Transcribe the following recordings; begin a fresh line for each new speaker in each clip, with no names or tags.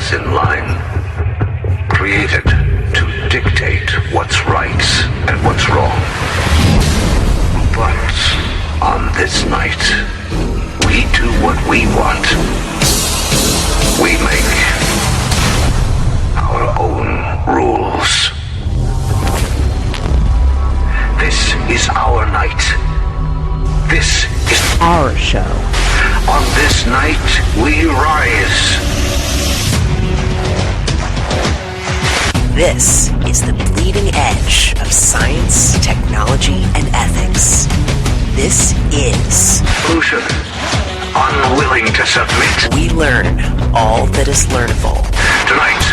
us in line, created to dictate what's right and what's wrong. But on this night, we do what we want. We make our own rules. This is our night. This is
our show.
On this night, we rise.
This is the bleeding edge of science, technology, and ethics. This is
Evolution, unwilling to submit.
We learn all that is learnable.
Tonight,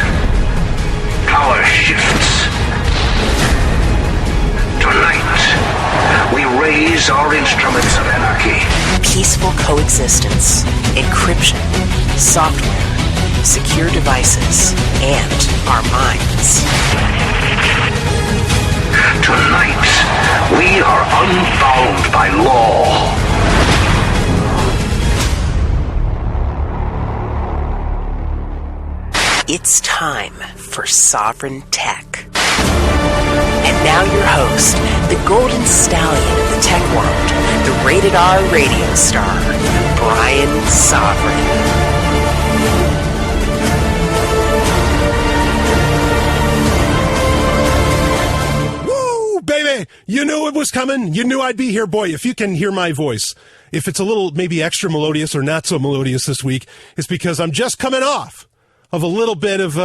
power shifts. Tonight, we raise our instruments of anarchy.
Peaceful coexistence, encryption, software, secure devices, and our minds.
Tonight, we are unbound by law.
It's time for Sovryn Tech. And now your host, the golden stallion of the tech world, the rated R radio star, Brian Sovryn.
Baby, you knew it was coming. You knew I'd be here. Boy, if you can hear my voice, if it's a little maybe extra melodious or not so melodious this week, it's because I'm just coming off of a little bit of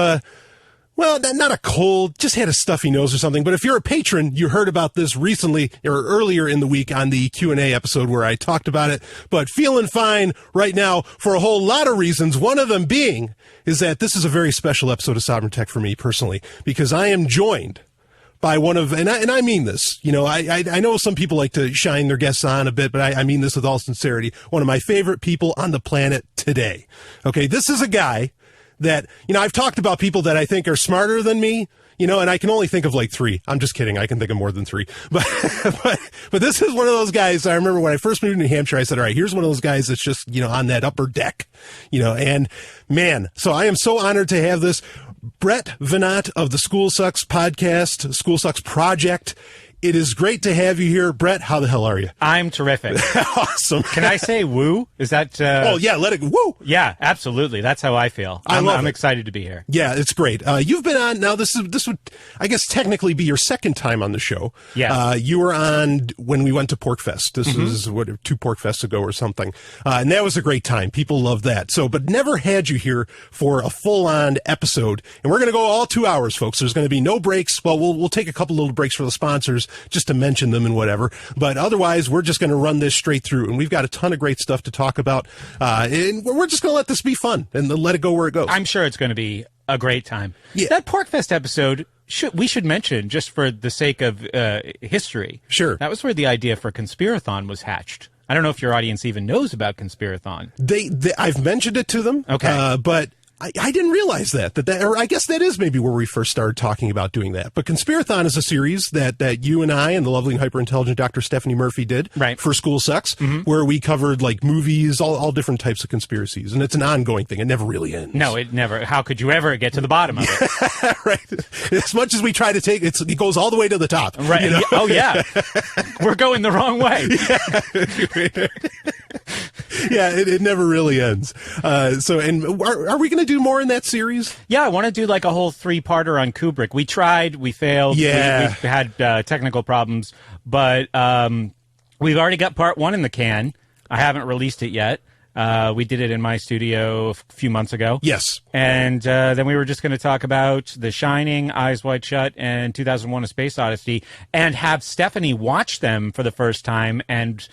well, not a cold, just had a stuffy nose or something. But if you're a patron, you heard about this recently or earlier in the week on the Q&A episode where I talked about it. But feeling fine right now for a whole lot of reasons. One of them being is that this is a very special episode of Sovryn Tech for me personally, because I am joined by one of, and I mean this, you know, I know some people like to shine their guests on a bit, but I mean this with all sincerity. One of my favorite people on the planet today. Okay, this is a guy that, you know, I've talked about people that I think are smarter than me, you know, and I can only think of like three. I'm just kidding. I can think of more than three. But this is one of those guys. I remember when I first moved to New Hampshire, I said, all right, here's one of those guys that's just, you know, on that upper deck, you know, and man, so I am so honored to have this. Brett Venat of the School Sucks podcast, School Sucks Project. It is great to have you here. Brett, how the hell are you?
I'm terrific.
Awesome.
Can I say woo? Is that...
oh, yeah, let it... Woo!
Yeah, absolutely. That's how I feel. I'm excited to be here.
Yeah, it's great. You've been on... Now, this would, I guess, technically be your second time on the show.
Yeah.
You were on when we went to Porkfest. This was, what, 2 Porkfests ago or something. And that was a great time. People loved that. So, but never had you here for a full-on episode. And we're going to go all 2 hours, folks. There's going to be no breaks. Well, we'll take a couple little breaks for the sponsors, just to mention them and whatever. But otherwise, we're just going to run this straight through. And we've got a ton of great stuff to talk about. And we're just going to let this be fun and let it go where it goes.
I'm sure it's going to be a great time.
Yeah.
That Porkfest episode, we should mention, just for the sake of history.
Sure.
That was where the idea for Conspirathon was hatched. I don't know if your audience even knows about Conspirathon.
I've mentioned it to them.
Okay.
But I didn't realize that, or I guess that is maybe where we first started talking about doing that. But Conspirathon is a series that you and I and the lovely and hyper-intelligent Dr. Stephanie Murphy did for School Sucks, where we covered like movies, all different types of conspiracies. And it's an ongoing thing. It never really ends.
No, it never. How could you ever get to the bottom of it?
Right. As much as we try to take it goes all the way to the top.
Right.
You know?
Oh, yeah. We're going the wrong way.
Yeah, it never really ends. And are we going to do more in that series?
Yeah, I want to do like a whole 3-parter on Kubrick. We tried, we failed,
yeah.
we had technical problems, but we've already got part 1 in the can. I haven't released it yet. We did it in my studio a few months ago.
Yes.
And then we were just going to talk about The Shining, Eyes Wide Shut, and 2001: A Space Odyssey, and have Stephanie watch them for the first time and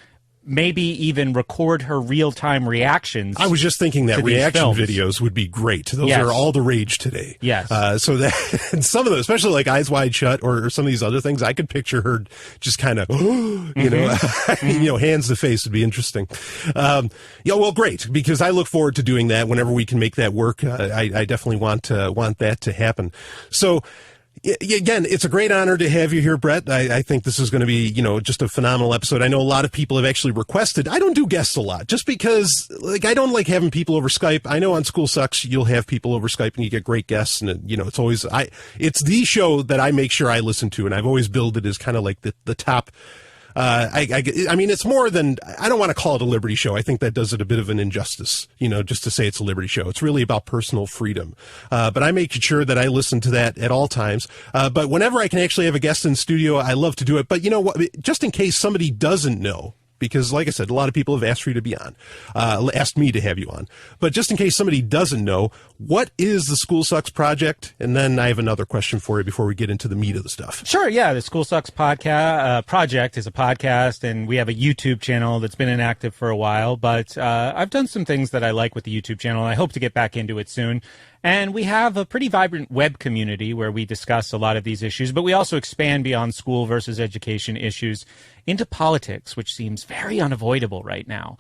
maybe even record her real-time reactions.
I was just thinking that reaction
films.
Videos would be great. Those
Yes.
are all the rage today.
Yes.
So that, and some of them, especially like Eyes Wide Shut or some of these other things, I could picture her just kind of, you know, you know, hands to face would be interesting. Yeah, well, great, because I look forward to doing that whenever we can make that work. I definitely want that to happen. So, Again, it's a great honor to have you here, Brett. I think this is going to be, just a phenomenal episode. I know a lot of people have actually requested. I don't do guests a lot just because, I don't like having people over Skype. I know on School Sucks, you'll have people over Skype and you get great guests. And, it's always, it's the show that I make sure I listen to. And I've always billed it as kind of like the top. I mean, it's more than, I don't want to call it a liberty show. I think that does it a bit of an injustice, just to say it's a liberty show. It's really about personal freedom. But I make sure that I listen to that at all times. But whenever I can actually have a guest in studio, I love to do it. But you know what, just in case somebody doesn't know, because like I said, a lot of people have asked for you to be on, asked me to have you on. But just in case somebody doesn't know, what is the School Sucks Project? And then I have another question for you before we get into the meat of the stuff.
Sure, yeah. The School Sucks Project is a podcast, and we have a YouTube channel that's been inactive for a while. But I've done some things that I like with the YouTube channel, and I hope to get back into it soon. And we have a pretty vibrant web community where we discuss a lot of these issues, but we also expand beyond school versus education issues into politics, which seems very unavoidable right now.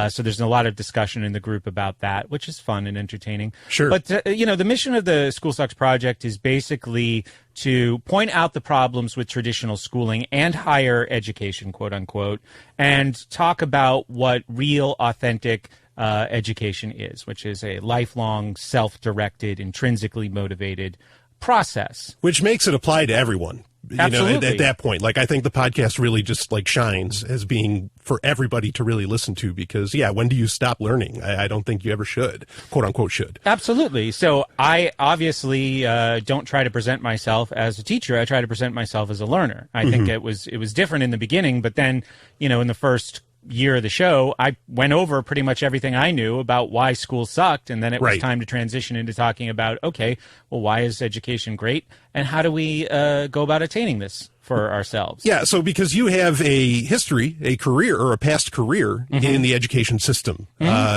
So there's a lot of discussion in the group about that, which is fun and entertaining.
Sure.
But, the mission of the School Sucks Project is basically to point out the problems with traditional schooling and higher education, quote unquote, and talk about what real, authentic education is, which is a lifelong, self-directed, intrinsically motivated process.
Which makes it apply to everyone.
Absolutely.
At that point, I think the podcast really just shines as being for everybody to really listen to because, when do you stop learning? I don't think you ever should, quote unquote, should.
Absolutely. So I obviously don't try to present myself as a teacher. I try to present myself as a learner. I think it was different in the beginning, but then, in the first year of the show, I went over pretty much everything I knew about why school sucked, and then it was time to transition into talking about, okay, well, why is education great, and how do we go about attaining this for ourselves?
Yeah, so because you have a history, a career, or a past career in the education system.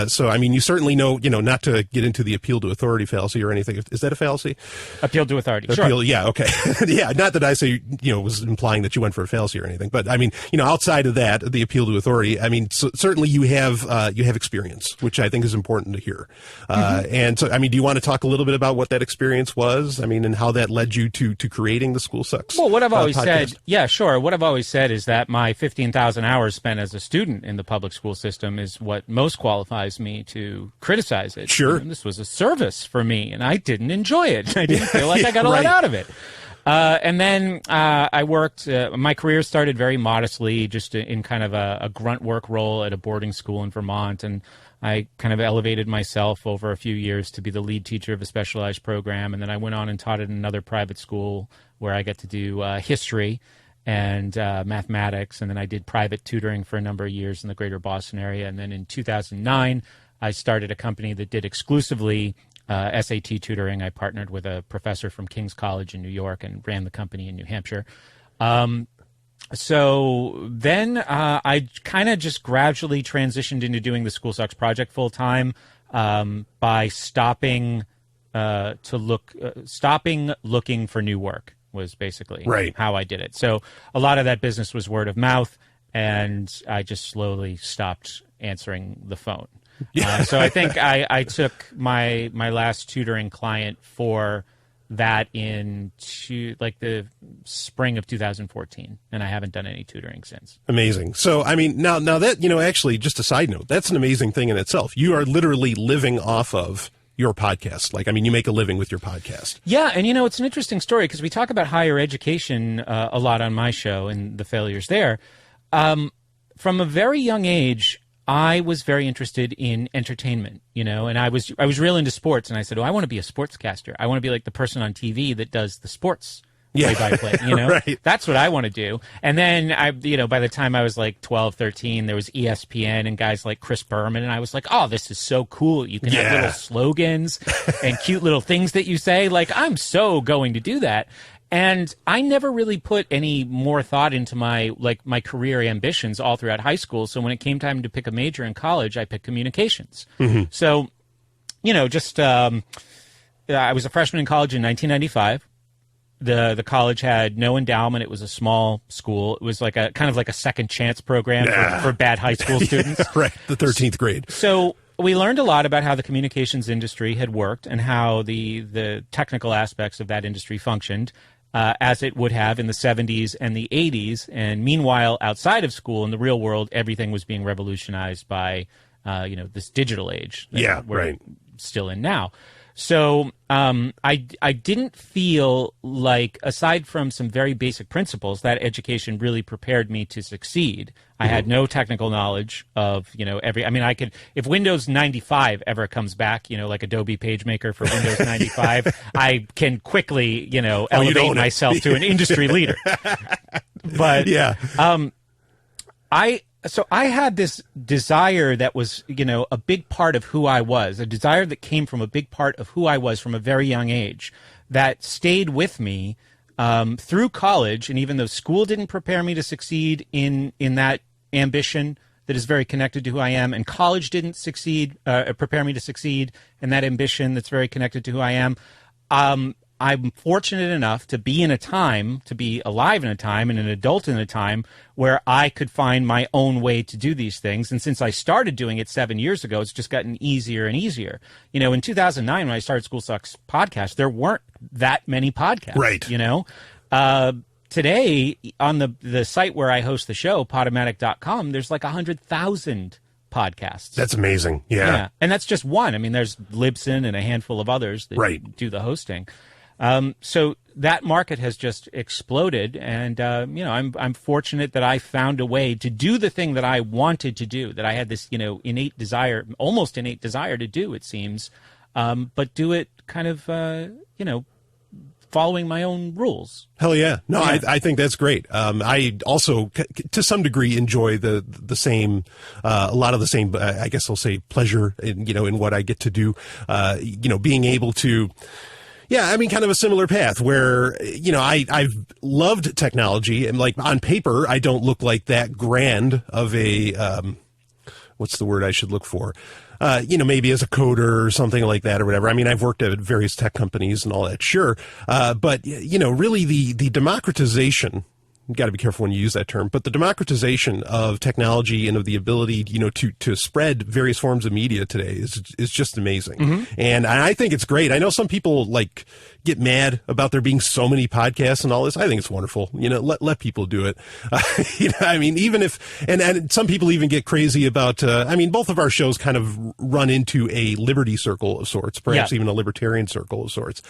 So, I mean, you certainly know, not to get into the appeal to authority fallacy or anything. Is that a fallacy?
Appeal to authority,
appeal,
sure.
Yeah, okay. Yeah, not that I say, was implying that you went for a fallacy or anything. But, I mean, outside of that, the appeal to authority, I mean, certainly you have experience, which I think is important to hear. And so, I mean, do you want to talk a little bit about what that experience was? I mean, and how that led you to creating the School Sucks?
Well, what I've always
podcast?
said, yeah, sure. What I've always said is that my 15,000 hours spent as a student in the public school system is what most qualifies me to criticize it.
Sure.
This was a service for me, and I didn't enjoy it. I didn't feel like I got a lot out of it. And then I worked, my career started very modestly, just in kind of a grunt work role at a boarding school in Vermont. And I kind of elevated myself over a few years to be the lead teacher of a specialized program. And then I went on and taught at another private school where I got to do history and mathematics. And then I did private tutoring for a number of years in the greater Boston area. And then in 2009, I started a company that did exclusively SAT tutoring. I partnered with a professor from King's College in New York and ran the company in New Hampshire. So then I kind of just gradually transitioned into doing the School Sucks Project full time by stopping looking for new work was basically how I did it. So a lot of that business was word of mouth, and I just slowly stopped answering the phone. So I think I took my last tutoring client for that in the spring of 2014, and I haven't done any tutoring since.
Amazing. So, I mean, now that, actually, just a side note, that's an amazing thing in itself. You are literally living off of your podcast. You make a living with your podcast.
Yeah, and it's an interesting story because we talk about higher education a lot on my show and the failures there. From a very young age, I was very interested in entertainment, and I was real into sports, and I said, I want to be a sportscaster. I want to be like the person on TV that does the sports play-by-play,
Right.
That's what I want to do. And then by the time I was like 12, 13, there was ESPN and guys like Chris Berman, and I was like, oh, this is so cool. You can have little slogans and cute little things that you say. I'm so going to do that. And I never really put any more thought into my career ambitions all throughout high school. So when it came time to pick a major in college, I picked communications. So, I was a freshman in college in 1995. The college had no endowment. It was a small school. It was kind of like a second chance program for bad high school students.
Right, the 13th grade.
So we learned a lot about how the communications industry had worked and how the technical aspects of that industry functioned. as it would have in the 70s and the 80s. And meanwhile, outside of school, in the real world, everything was being revolutionized by, this digital age that we're still in now. So I didn't feel like, aside from some very basic principles, that education really prepared me to succeed. I had no technical knowledge of, I could, if Windows 95 ever comes back, like Adobe PageMaker for Windows 95, I can quickly, elevate myself to an industry leader. But So I had this desire that was, a big part of who I was, a desire that came from a big part of who I was from a very young age that stayed with me through college. And even though school didn't prepare me to succeed in that ambition that is very connected to who I am, and college didn't prepare me to succeed in that ambition that's very connected to who I am, I'm fortunate enough to be alive in a time and an adult in a time where I could find my own way to do these things. And since I started doing it 7 years ago, it's just gotten easier and easier. In 2009, when I started School Sucks podcast, there weren't that many podcasts.
Right.
Today, on the site where I host the show, Podomatic.com, there's like 100,000 podcasts.
That's amazing. Yeah.
And that's just one. I mean, there's Libsyn and a handful of others that do the hosting. So that market has just exploded, and I'm fortunate that I found a way to do the thing that I wanted to do, that I had this almost innate desire to do, it seems, but do it kind of following my own rules.
Hell yeah. No, yeah. I think that's great. I also, to some degree, enjoy the same, a lot of the same, I guess I'll say, pleasure in what I get to do, being able to. Yeah, I mean, kind of a similar path where, I've loved technology, and like on paper, I don't look like that grand of a, what's the word I should look for? Maybe as a coder or something like that or whatever. I mean, I've worked at various tech companies and all that, sure. But really the democratization, you got to be careful when you use that term, but the democratization of technology and of the ability, to spread various forms of media today is just amazing. Mm-hmm. And I think it's great. I know some people get mad about there being so many podcasts and all this. I think it's wonderful. Let people do it. I mean, even if, and some people even get crazy about, both of our shows kind of run into a liberty circle of sorts, perhaps even a libertarian circle of sorts.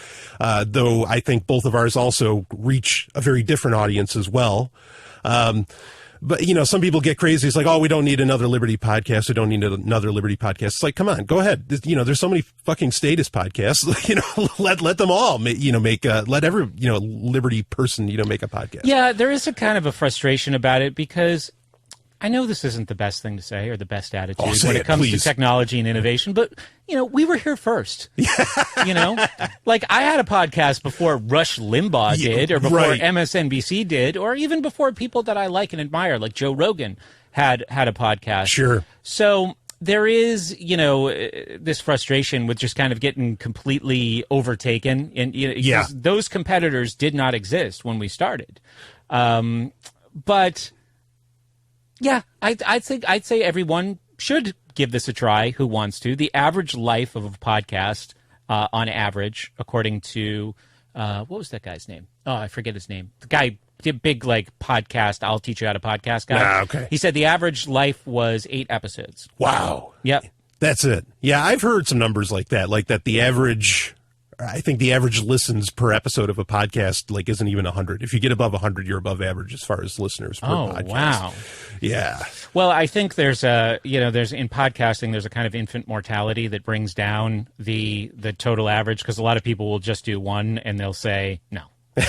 Though I think both of ours also reach a very different audience as well. But, some people get crazy. It's like, oh, we don't need another Liberty podcast. We don't need another Liberty podcast. It's like, come on, go ahead. There's so many fucking status podcasts. Let them all, let every, Liberty person, make a podcast.
Yeah, there is a kind of a frustration about it because I know this isn't the best thing to say or the best attitude when it comes to technology and innovation, but, we were here first. Like I had a podcast before Rush Limbaugh did, or before MSNBC did, or even before people that I like and admire, like Joe Rogan had a podcast.
Sure.
So there is, this frustration with just kind of getting completely overtaken. And those competitors did not exist when we started. But yeah, I'd say everyone should give this a try who wants to. The average life of a podcast, on average, according to what was that guy's name? Oh, I forget his name. The guy, the big podcast, I'll teach you how to podcast guy.
Okay.
He said the average life was 8 episodes.
Wow.
Yep.
That's it. Yeah, I've heard some numbers like that the average. I think the average listens per episode of a podcast isn't even 100. If you get above 100, you're above average as far as listeners per podcast. Oh,
wow.
Yeah.
Well, I think there's in podcasting, there's a kind of infant mortality that brings down the total average because a lot of people will just do one and they'll say, no.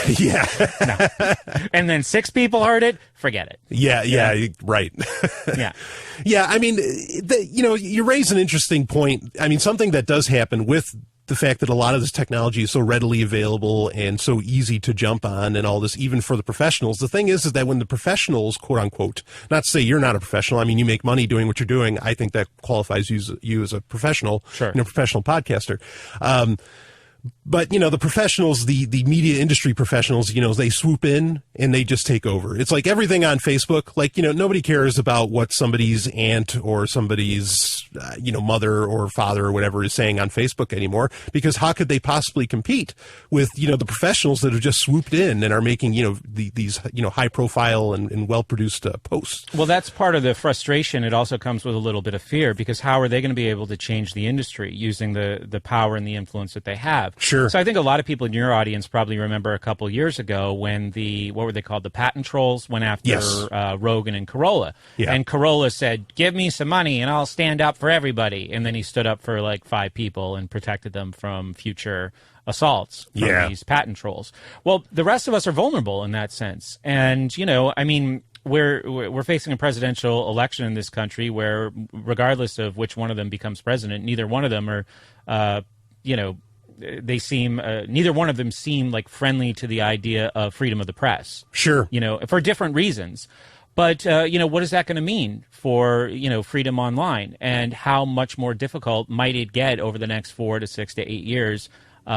Yeah.
No. And then 6 people heard it, forget it.
Yeah, right.
Yeah.
Yeah, I mean, you raise an interesting point. I mean, something that does happen with the fact that a lot of this technology is so readily available and so easy to jump on and all this, even for the professionals. The thing is that when the professionals, quote unquote, not to say you're not a professional, I mean, you make money doing what you're doing. I think that qualifies you as a professional,
sure.
Professional podcaster. But, the professionals, the media industry professionals, they swoop in and they just take over. It's like everything on Facebook. Like, nobody cares about what somebody's aunt or somebody's, mother or father or whatever is saying on Facebook anymore, because how could they possibly compete with, the professionals that have just swooped in and are making, these high profile and well-produced posts.
Well, that's part of the frustration. It also comes with a little bit of fear, because how are they going to be able to change the industry using the power and the influence that they have?
Sure.
So I think a lot of people in your audience probably remember a couple years ago when what were they called? The patent trolls went after
Yes.
Rogan and Carolla.
Yeah.
And Carolla said, give me some money and I'll stand up for everybody. And then he stood up for like 5 people and protected them from future assaults from these patent trolls. Well, the rest of us are vulnerable in that sense. And, we're facing a presidential election in this country where, regardless of which one of them becomes president, neither one of them are, neither one of them seem like friendly to the idea of freedom of the press.
Sure.
For different reasons. But, what is that going to mean for, freedom online? And how much more difficult might it get over the next 4 to 6 to 8 years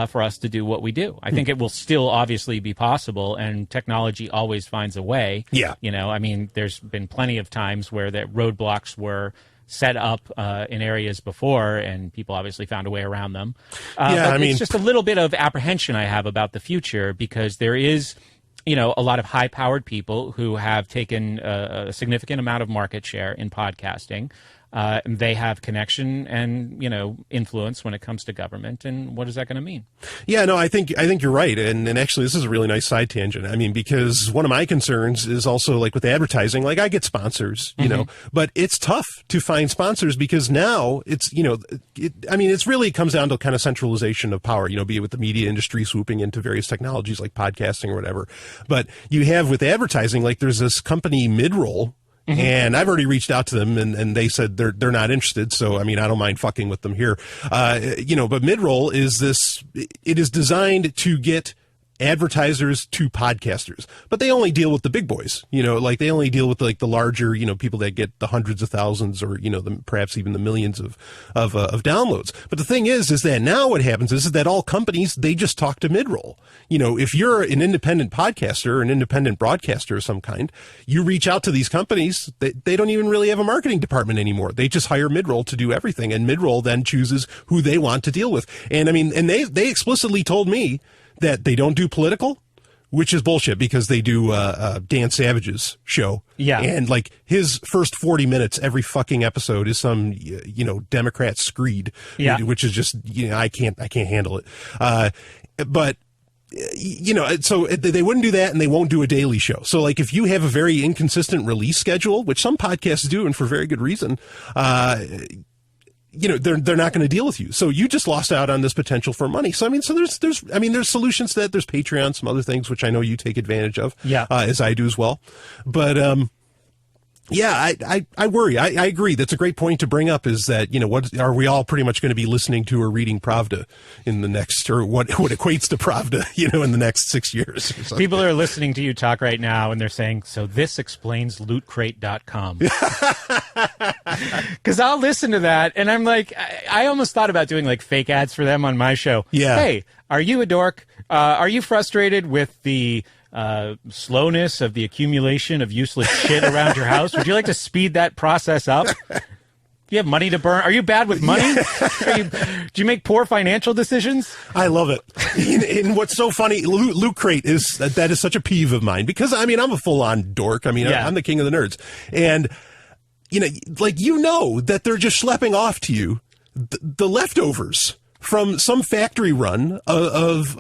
for us to do what we do? I think it will still obviously be possible, and technology always finds a way.
Yeah.
There's been plenty of times where the roadblocks were set up in areas before, and people obviously found a way around them. It's just a little bit of apprehension I have about the future, because there is, a lot of high-powered people who have taken a significant amount of market share in podcasting. And they have connection and, influence when it comes to government. And what is that going to mean?
Yeah, no, I think you're right. And actually, this is a really nice side tangent. Because one of my concerns is also like with advertising, like I get sponsors, but it's tough to find sponsors, because now it's, it's really comes down to kind of centralization of power, be it with the media industry swooping into various technologies like podcasting or whatever. But you have with advertising, like there's this company Midroll. Mm-hmm. And I've already reached out to them, and they said they're not interested. So, I don't mind fucking with them here. But Midroll it is designed to get advertisers to podcasters, but they only deal with the big boys, like they only deal with like the larger, people that get the hundreds of thousands or, perhaps even the millions of downloads. But the thing is that now what happens is that all companies, they just talk to Midroll. If you're an independent podcaster or an independent broadcaster of some kind, you reach out to these companies, they don't even really have a marketing department anymore. They just hire Midroll to do everything. And Midroll then chooses who they want to deal with. And and they explicitly told me that they don't do political, which is bullshit, because they do Dan Savage's show.
Yeah.
And like his first 40 minutes, every fucking episode is some, Democrat screed, which is just, I can't handle it. But so they wouldn't do that, and they won't do a daily show. So like if you have a very inconsistent release schedule, which some podcasts do, and for very good reason, they're not going to deal with you. So you just lost out on this potential for money. So, there's solutions to that. There's Patreon, some other things, which I know you take advantage of, as I do as well. But, I worry. I agree. That's a great point to bring up, is that, what are we all pretty much going to be listening to or reading Pravda in the next, or what equates to Pravda, in the next 6 years?
People are listening to you talk right now, and they're saying, so this explains lootcrate.com. Because I'll listen to that, and I'm like, I almost thought about doing like fake ads for them on my show.
Yeah.
Hey, are you a dork? Are you frustrated with the slowness of the accumulation of useless shit around your house? Would you like to speed that process up? Do you have money to burn? Are you bad with money? Do you make poor financial decisions?
I love it. And what's so funny, Loot Crate is such a peeve of mine, because I'm a full-on dork. I'm the king of the nerds. And that they're just schlepping off to you the leftovers from some factory run of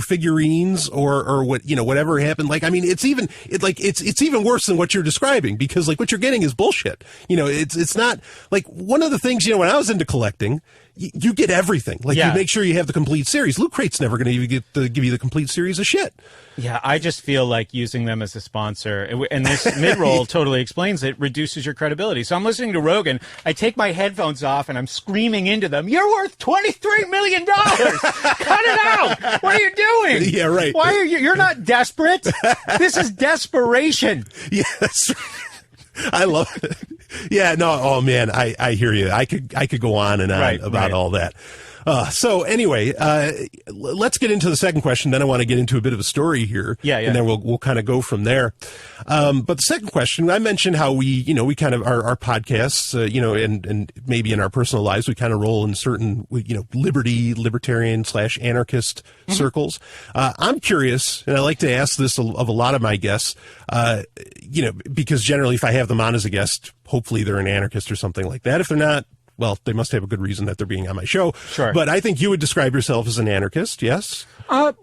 figurines or what, whatever happened. Like, it's even worse than what you're describing, because like what you're getting is bullshit. It's not like one of the things, when I was into collecting, you get everything. Like you make sure you have the complete series. Loot Crate's never going to even give you the complete series of shit.
Yeah, I just feel like using them as a sponsor, and this Midroll totally explains it, reduces your credibility. So I'm listening to Rogan, I take my headphones off, and I'm screaming into them, "You're worth $23 million! Cut it out! What are you doing?
Yeah, right.
Why are you? You're not desperate. This is desperation."
Yes. I love it. Yeah, no, oh man, I hear you. I could go on and on about all that. So anyway, let's get into the second question. Then I want to get into a bit of a story here.
Yeah.
And then we'll kind of go from there. But the second question, I mentioned how we kind of our podcasts, and maybe in our personal lives, we kind of roll in certain, libertarian / anarchist circles. I'm curious, and I like to ask this of a lot of my guests, because generally if I have them on as a guest, hopefully they're an anarchist or something like that. If they're not, well, they must have a good reason that they're being on my show.
Sure.
But I think you would describe yourself as an anarchist, yes?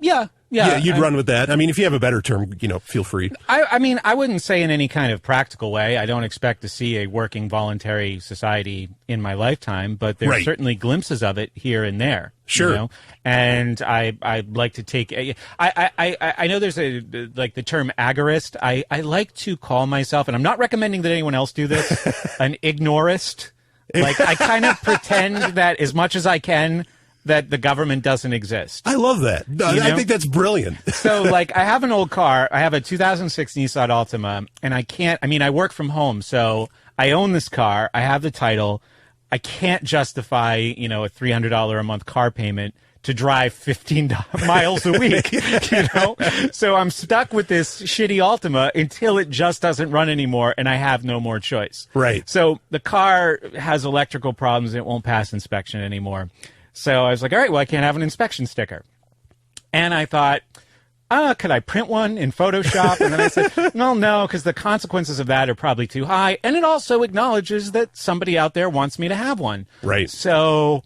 Yeah.
Yeah, you'd run with that. I mean, if you have a better term, feel free.
I mean, I wouldn't say in any kind of practical way. I don't expect to see a working voluntary society in my lifetime, but there's
Right.
certainly glimpses of it here and there.
Sure.
And I like to take. I know there's the term agorist. I like to call myself, and I'm not recommending that anyone else do this, an ignorist. Like I kind of pretend that as much as I can that the government doesn't exist.
I love that. I think that's brilliant.
So, I have an old car. I have a 2006 Nissan Altima, and I work from home, so I own this car. I have the title. I can't justify, a $300 a month car payment to drive 15 miles a week, So I'm stuck with this shitty Altima until it just doesn't run anymore, and I have no more choice.
Right.
So the car has electrical problems. It won't pass inspection anymore. So I was like, all right, well, I can't have an inspection sticker. And I thought, could I print one in Photoshop? And then I said, no, because the consequences of that are probably too high. And it also acknowledges that somebody out there wants me to have one.
Right.
So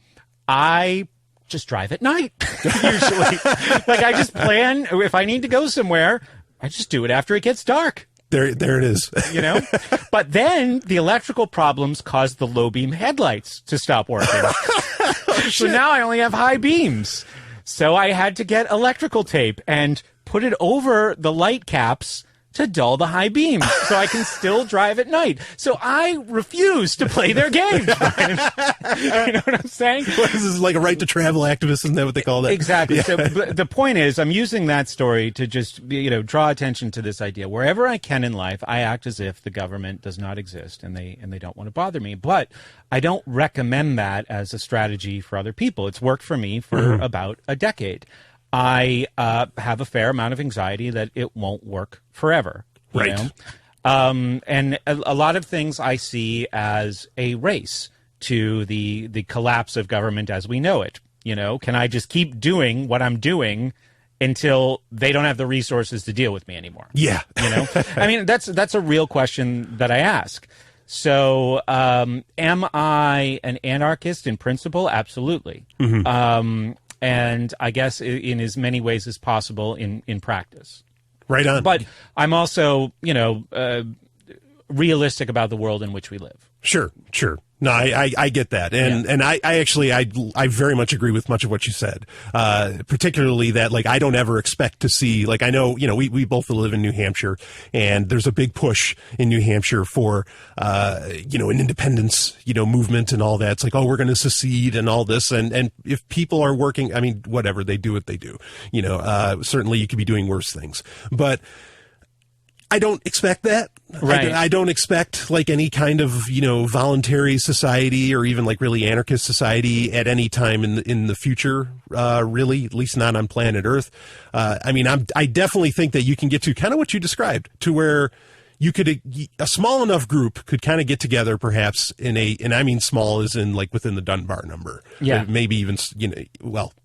I just drive at night, usually. I just plan, if I need to go somewhere, I just do it after it gets dark.
There it is.
But then the electrical problems caused the low beam headlights to stop working. So now I only have high beams. So I had to get electrical tape and put it over the light caps to dull the high beams so I can still drive at night. So I refuse to play their game, Brian. You know what I'm saying?
This is like a right to travel activist, isn't that what they call that?
Exactly.
Yeah.
So the point is, I'm using that story to just, draw attention to this idea. Wherever I can in life, I act as if the government does not exist and they don't want to bother me. But I don't recommend that as a strategy for other people. It's worked for me for about a decade. I have a fair amount of anxiety that it won't work forever.
Right.
And a lot of things I see as a race to the collapse of government as we know it. Can I just keep doing what I'm doing until they don't have the resources to deal with me anymore?
Yeah.
I mean, that's a real question that I ask. So, am I an anarchist in principle? Absolutely. And I guess in as many ways as possible in practice.
Right on.
But I'm also, realistic about the world in which we live.
Sure. No, I get that. And I actually very much agree with much of what you said. Particularly that, I don't ever expect to see, I know, we both live in New Hampshire, and there's a big push in New Hampshire for, an independence, movement and all that. It's like, oh, we're going to secede and all this. And if people are working, I mean, whatever, they do what they do. Certainly you could be doing worse things. But I don't expect that.
Right.
I don't expect any kind of, voluntary society or even really anarchist society at any time in the future, really, at least not on planet Earth. I definitely think that you can get to kind of what you described, to where you could, a small enough group could kind of get together perhaps and I mean small as in within the Dunbar number.
Yeah.
Maybe even, the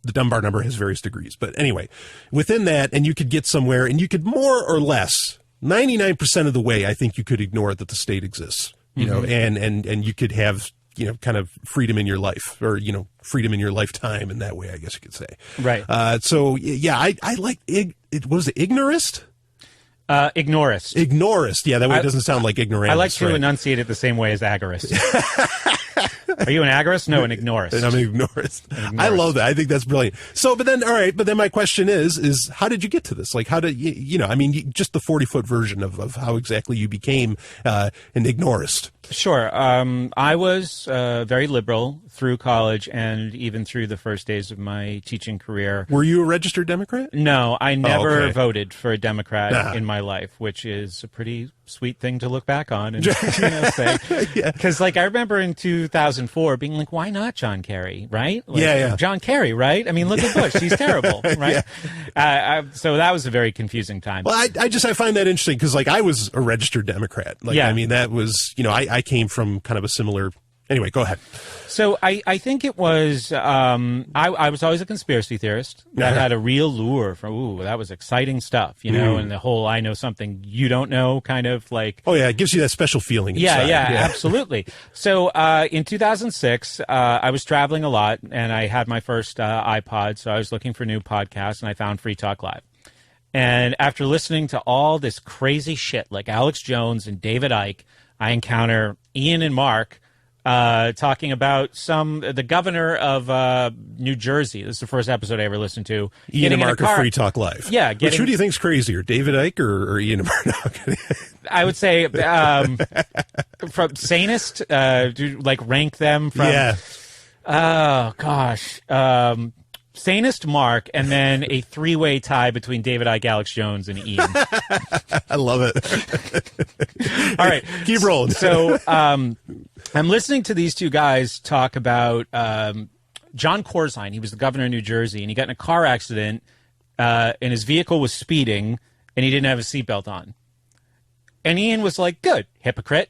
Dunbar number has various degrees, but anyway, within that, and you could get somewhere and you could more or less 99% of the way, I think you could ignore that the state exists, and you could have, kind of freedom in your life or, freedom in your lifetime in that way, I guess you could say.
Right.
So, yeah, I like, was it ignorist?
Ignorist.
Ignorist. Yeah, that way it doesn't sound like ignoramus.
I like to
right?
enunciate it the same way as agorist. Are you an agorist? No, an ignorist.
And I'm an ignorist. I love that. I think that's brilliant. So, but then my question is how did you get to this? How did just the 40-foot version of how exactly you became an ignorist?
Sure. I was very liberal through college and even through the first days of my teaching career.
Were you a registered Democrat?
No, I never
okay.
voted for a Democrat in my life, which is a pretty sweet thing to look back on and say, because like I remember in 2004 being like, why not John Kerry, right? Like, John Kerry, right? I mean, look at Bush, he's terrible, right? So that was a very confusing time.
Well, I find that interesting because like I was a registered Democrat. Like, I mean, that was, I came from kind of a similar. Anyway, go ahead.
So I think it was, I was always a conspiracy theorist that had a real lure for, that was exciting stuff, and the whole I know something you don't know kind of like.
Oh, yeah, it gives you that special feeling inside.
Yeah, absolutely. So in 2006, I was traveling a lot, and I had my first iPod, so I was looking for new podcasts, and I found Free Talk Live. And after listening to all this crazy shit like Alex Jones and David Icke, I encounter Ian and Mark talking about the governor of New Jersey. This is the first episson I ever listened to.
Ian and Mark of Free Talk Live.
Yeah.
Who do you think's crazier, David Icke or Ian and Mark?
I would say from sanest, like rank them from.
Yeah.
Oh, gosh. Sanest Mark, and then a three-way tie between David Icke, Alex Jones, and Ian.
I love it.
All right.
Keep rolling.
So I'm listening to these two guys talk about John Corzine. He was the governor of New Jersey, and he got in a car accident, and his vehicle was speeding, and he didn't have a seatbelt on. And Ian was like, good, hypocrite.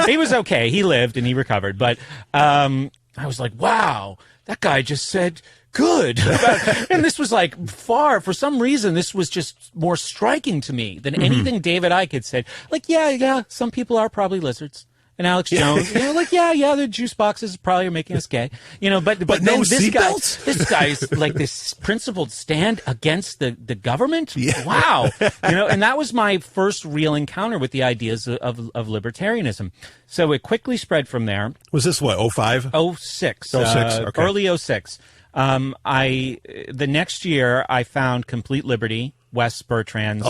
He was okay. He lived, and he recovered. But I was like, wow. That guy just said good. And this was like for some reason, this was just more striking to me than anything David Icke had said. Like, yeah, some people are probably lizards. And Alex Jones, the juice boxes probably are making us gay. But
no
then this
seatbelts?
guy's like this principled stand against the government.
Yeah.
Wow. And that was my first real encounter with the ideas of libertarianism. So it quickly spread from there.
Was this what, 05?
06.
06, okay.
Early 06. The next year I found Complete Liberty, Wes Bertrand's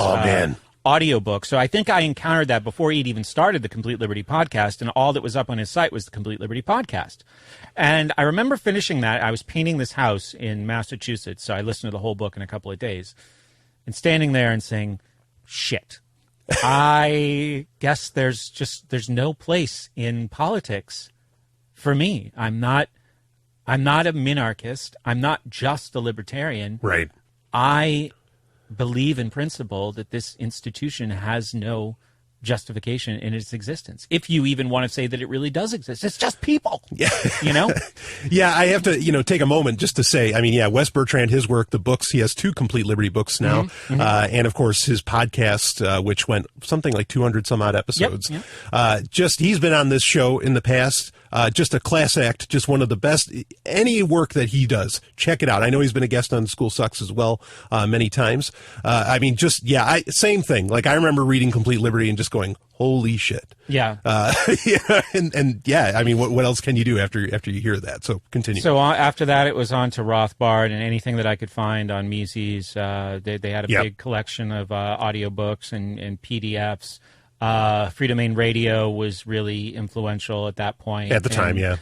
audiobook. So I think I encountered that before he'd even started the Complete Liberty podcast, and all that was up on his site was the Complete Liberty podcast. And I remember finishing that. I was painting this house in Massachusetts, so I listened to the whole book in a couple of days, and standing there and saying, shit, I guess there's no place in politics for me. I'm not a minarchist. I'm not just a libertarian.
Right.
I believe in principle that this institution has no justification in its existence. If you even want to say that it really does exist, it's just people. Yeah.
Yeah, I have to, take a moment just to say, Wes Bertrand, his work, the books, he has 2 Complete Liberty books now. And of course his podcast, which went something like 200 some odd episodes. Yep. He's been on this show in the past. Just a class act, just one of the best. Any work that he does, check it out. I know he's been a guest on School Sucks as well, many times. Same thing. Like I remember reading Complete Liberty and just going, holy shit.
Yeah.
What else can you do after you hear that? So continue.
So after that, it was on to Rothbard and anything that I could find on Mises. They had a big collection of audiobooks and PDFs. Free Domain Radio was really influential at that point.
At the time, yeah.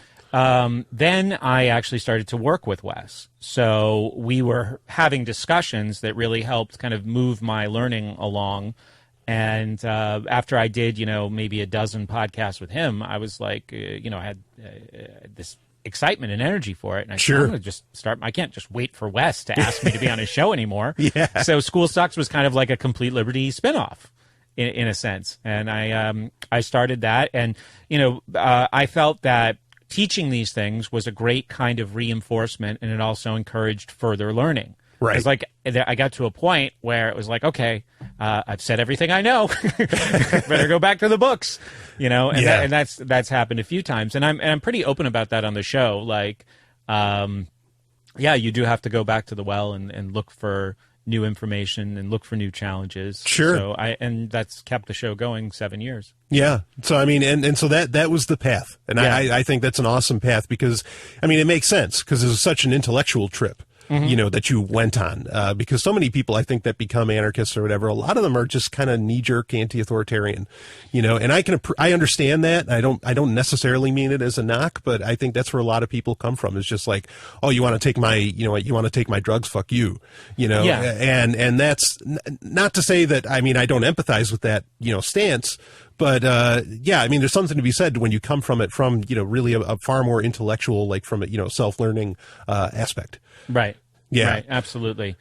Then I actually started to work with Wes. So we were having discussions that really helped kind of move my learning along. And after I did, maybe a dozen podcasts with him, I was like, I had this excitement and energy for it. And I said, I'm going to just start. I can't just wait for Wes to ask me to be on his show anymore.
Yeah.
So School Sucks was kind of like a Complete Liberty spinoff. In a sense, and I started that, and I felt that teaching these things was a great kind of reinforcement, and it also encouraged further learning.
Right.
It's like I got to a point where it was like, okay, I've said everything I know. Better go back to the books, and that's happened a few times, and I'm pretty open about that on the show. Like, you do have to go back to the well and look for new information and look for new challenges.
Sure.
So and that's kept the show going 7 years.
Yeah. So, so that was the path. And I think that's an awesome path because, it makes sense because it was such an intellectual trip. that you went on, because so many people, I think, that become anarchists or whatever, a lot of them are just kind of knee-jerk anti-authoritarian, and I understand that. I don't necessarily mean it as a knock, but I think that's where a lot of people come from. It's just like, oh, you want to take my drugs, fuck you, and that's not to say that, I don't empathize with that, stance. But, there's something to be said when you come from it from, really a far more intellectual, like from a, self-learning aspect.
Right.
Yeah.
Right. Absolutely.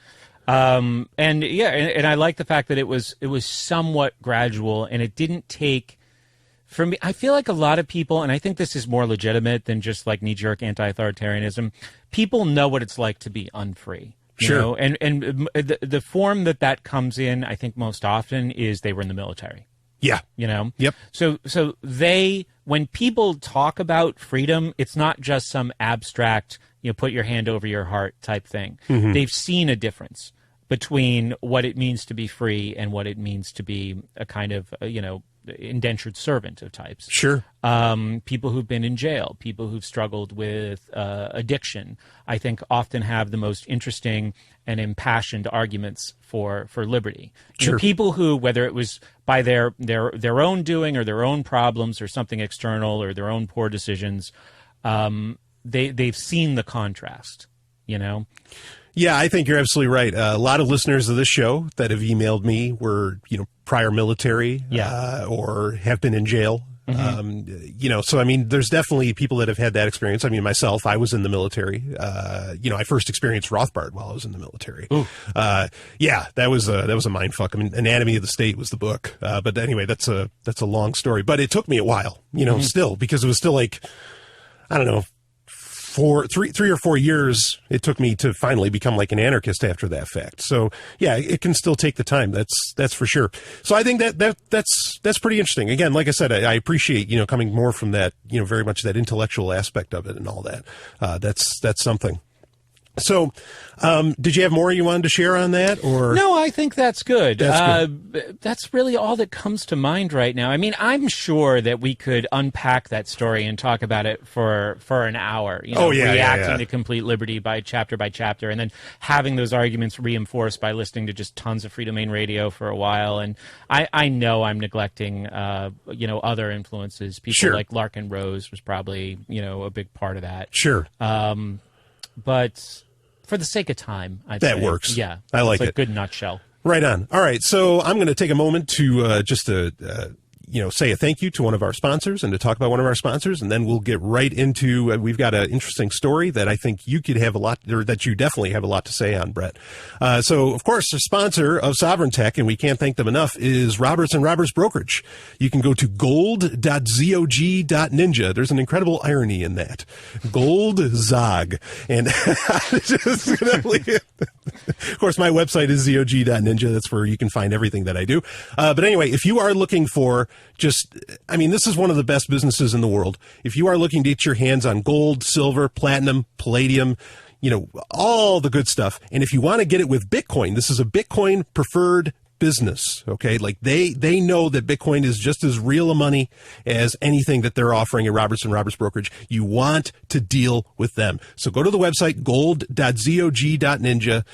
And I like the fact that it was somewhat gradual, and it didn't take, for me, I feel like a lot of people, and I think this is more legitimate than just like knee-jerk anti-authoritarianism, people know what it's like to be unfree.
Sure.
And the form that comes in, I think most often, is they were in the military.
Yeah.
Yep. So when people talk about freedom, it's not just some abstract, put your hand over your heart type thing. Mm-hmm. They've seen a difference between what it means to be free and what it means to be a kind of, indentured servant of types.
Sure.
People who've been in jail, people who've struggled with addiction, I think often have the most interesting and impassioned arguments for liberty.
Sure.
People who, whether it was by their own doing or their own problems or something external or their own poor decisions, they've seen the contrast,
Yeah, I think you're absolutely right. A lot of listeners of this show that have emailed me were, prior military, or have been in jail. Mm-hmm. So there's definitely people that have had that experience. Myself, I was in the military. I first experienced Rothbard while I was in the military. That was a mind fuck. Anatomy of the State was the book. But anyway, that's a long story. But it took me a while, still, because it was still like, I don't know, 3 or 4 years it took me to finally become like an anarchist after that fact. So yeah, it can still take the time. That's for sure. So I think that's pretty interesting. Again, like I said, I appreciate, coming more from that, very much that intellectual aspect of it and all that. That's something. So, did you have more you wanted to share on that, or?
No, I think that's good.
That's good.
That's really all that comes to mind right now. I'm sure that we could unpack that story and talk about it for an hour. Reacting to complete liberty by chapter, and then having those arguments reinforced by listening to just tons of Free Domain Radio for a while. And I know I'm neglecting, other influences. People like Larkin Rose was probably, a big part of that.
Sure.
But for the sake of time,
that works.
Yeah,
I like
it.
It.
Good nutshell.
Right on. All right, so I'm going to take a moment to say a thank you to one of our sponsors and to talk about one of our sponsors, and then we'll get right into, we've got an interesting story that I think you could have that you definitely have a lot to say on, Brett. So, of course, the sponsor of Sovryn Tech, and we can't thank them enough, is Roberts & Roberts Brokerage. You can go to gold.zog.ninja. There's an incredible irony in that. Gold Zog. And of course, my website is zog.ninja. That's where you can find everything that I do. But anyway, if you are looking for this is one of the best businesses in the world. If you are looking to get your hands on gold, silver, platinum, palladium, all the good stuff. And if you want to get it with Bitcoin, this is a Bitcoin preferred business. Okay. Like they know that Bitcoin is just as real a money as anything that they're offering at Roberts & Roberts Brokerage. You want to deal with them. So go to the website, gold.zog.ninja,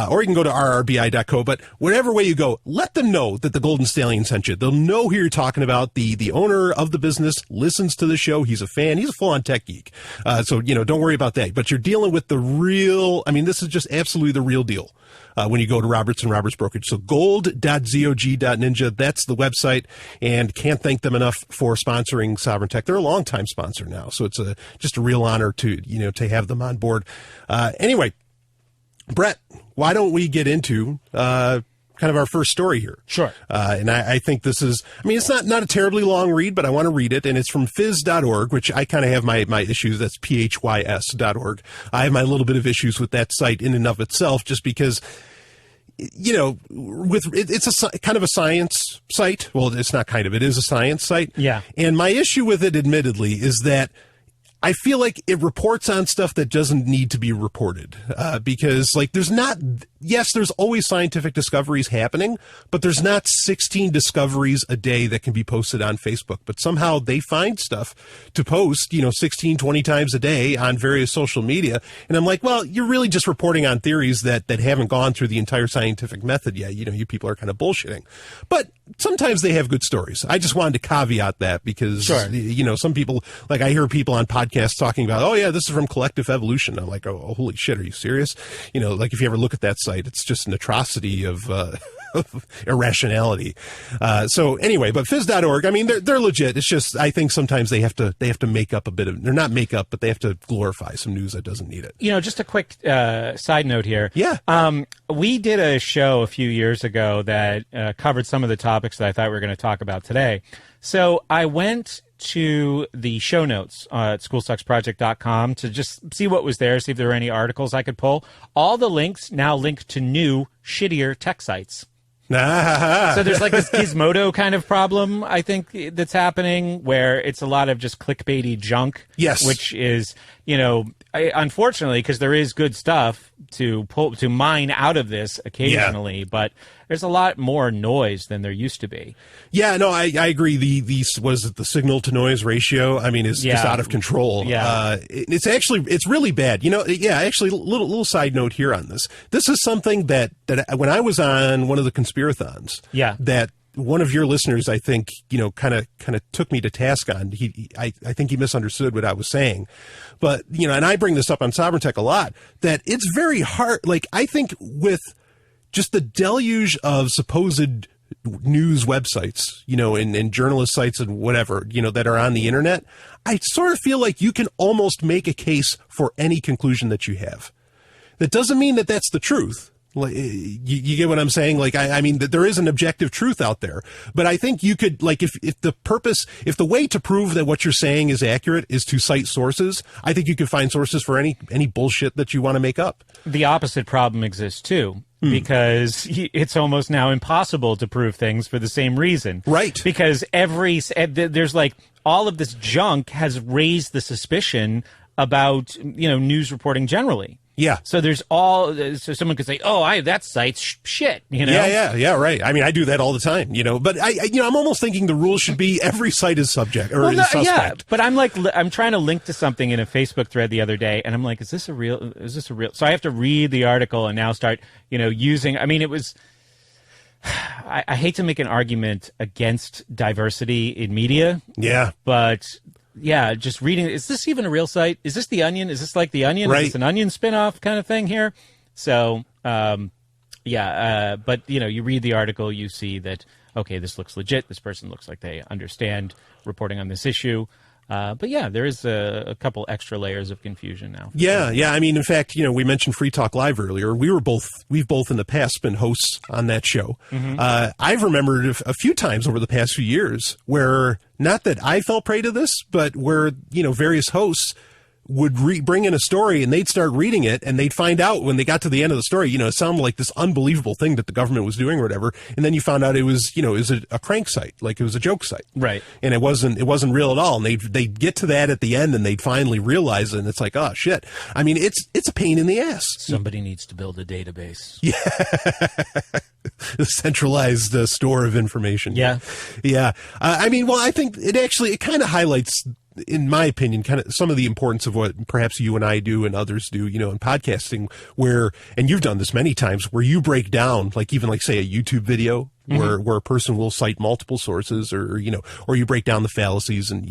or you can go to rrbi.co, but whatever way you go, let them know that the Golden Stallion sent you. They'll know who you're talking about. The owner of the business listens to the show. He's a fan. He's a full-on tech geek. So, don't worry about that, but you're dealing with the real, this is just absolutely the real deal. When you go to Roberts & Roberts Brokerage. So gold.zog.ninja, that's the website, and can't thank them enough for sponsoring Sovryn Tech. They're a longtime sponsor now, so it's just a real honor to have them on board. Anyway, Brett, why don't we get into kind of our first story here?
Sure.
And I think this is, it's not a terribly long read, but I want to read it, and it's from phys.org, which I kind of have my issues. That's phys.org. I have my little bit of issues with that site in and of itself, just because, it's a kind of a science site. Well, it's not kind of, it is a science site.
Yeah.
And my issue with it, admittedly, is that I feel like it reports on stuff that doesn't need to be reported, because like there's always scientific discoveries happening, but there's not 16 discoveries a day that can be posted on Facebook. But somehow they find stuff to post, 16, 20 times a day on various social media. And I'm like, well, you're really just reporting on theories that haven't gone through the entire scientific method yet. You people are kind of bullshitting. But sometimes they have good stories. I just wanted to caveat that because,
Sure.
Some people, like I hear people on podcasts talking about, oh yeah, this is from Collective Evolution. I'm like, oh, holy shit, are you serious? Like if you ever look at that site, it's just an atrocity of irrationality. So anyway, but phys.org, I mean, they're legit. It's just, I think sometimes they have to make up a bit of, they're not make up, but they have to glorify some news that doesn't need it.
Just a quick side note here.
Yeah.
We did a show a few years ago that covered some of the topics that I thought we were going to talk about today. So I went to the show notes at schoolsucksproject.com to just see what was there, see if there were any articles I could pull. All the links now link to new, shittier tech sites. So there's like this Gizmodo kind of problem, I think, that's happening where it's a lot of just clickbaity junk.
Yes.
Which is, unfortunately, because there is good stuff to mine out of this occasionally, but there's a lot more noise than there used to be.
Yeah, no, I agree. The signal to noise ratio, I mean, is just out of control.
Yeah.
It's really bad. Actually, little side note here on this. This is something that when I was on one of the conspirathons, that one of your listeners, I think, kind of took me to task on. I think he misunderstood what I was saying. But, and I bring this up on Sovryn Tech a lot, that it's very hard. Like, I think with just the deluge of supposed news websites, and journalist sites and whatever, that are on the internet, I sort of feel like you can almost make a case for any conclusion that you have. That doesn't mean that that's the truth. Like, you get what I'm saying? Like, I mean, that there is an objective truth out there, but I think you could, like, if the way to prove that what you're saying is accurate is to cite sources, I think you could find sources for any bullshit that you want to make up.
The opposite problem exists too, because it's almost now impossible to prove things for the same reason.
Right.
Because there's like all of this junk has raised the suspicion about, news reporting generally.
Yeah.
So so someone could say, "Oh, that site's shit."
Yeah, right. I mean, I do that all the time. But I'm almost thinking the rule should be every site is subject or is suspect.
Yeah, but I'm trying to link to something in a Facebook thread the other day, and I'm like, is this a real? So I have to read the article and now start, using. I mean, it was. I hate to make an argument against diversity in media.
Yeah,
but. Yeah, just reading. Is this even a real site? Is this The Onion? Is this like The Onion?
Right.
Is this an Onion spinoff kind of thing here? So, but you read the article, you see that, okay, this looks legit. This person looks like they understand reporting on this issue. But yeah, there is a couple extra layers of confusion now.
Yeah. I mean, in fact, we mentioned Free Talk Live earlier. We've both in the past been hosts on that show. Mm-hmm. I've remembered a few times over the past few years where, not that I fell prey to this, but where, various hosts would bring in a story and they'd start reading it and they'd find out when they got to the end of the story, it sounded like this unbelievable thing that the government was doing or whatever. And then you found out it was, is a crank site, like it was a joke site.
Right.
And it wasn't real at all. And they'd get to that at the end and they'd finally realize it. And it's like, oh shit. I mean, it's a pain in the ass.
Somebody needs to build a database.
Yeah. The centralized store of information.
Yeah.
Yeah. I mean, well, I think it kind of highlights, in my opinion, kind of some of the importance of what perhaps you and I do and others do, in podcasting, where, and you've done this many times, where you break down, like even like say a YouTube video where a person will cite multiple sources or you break down the fallacies and,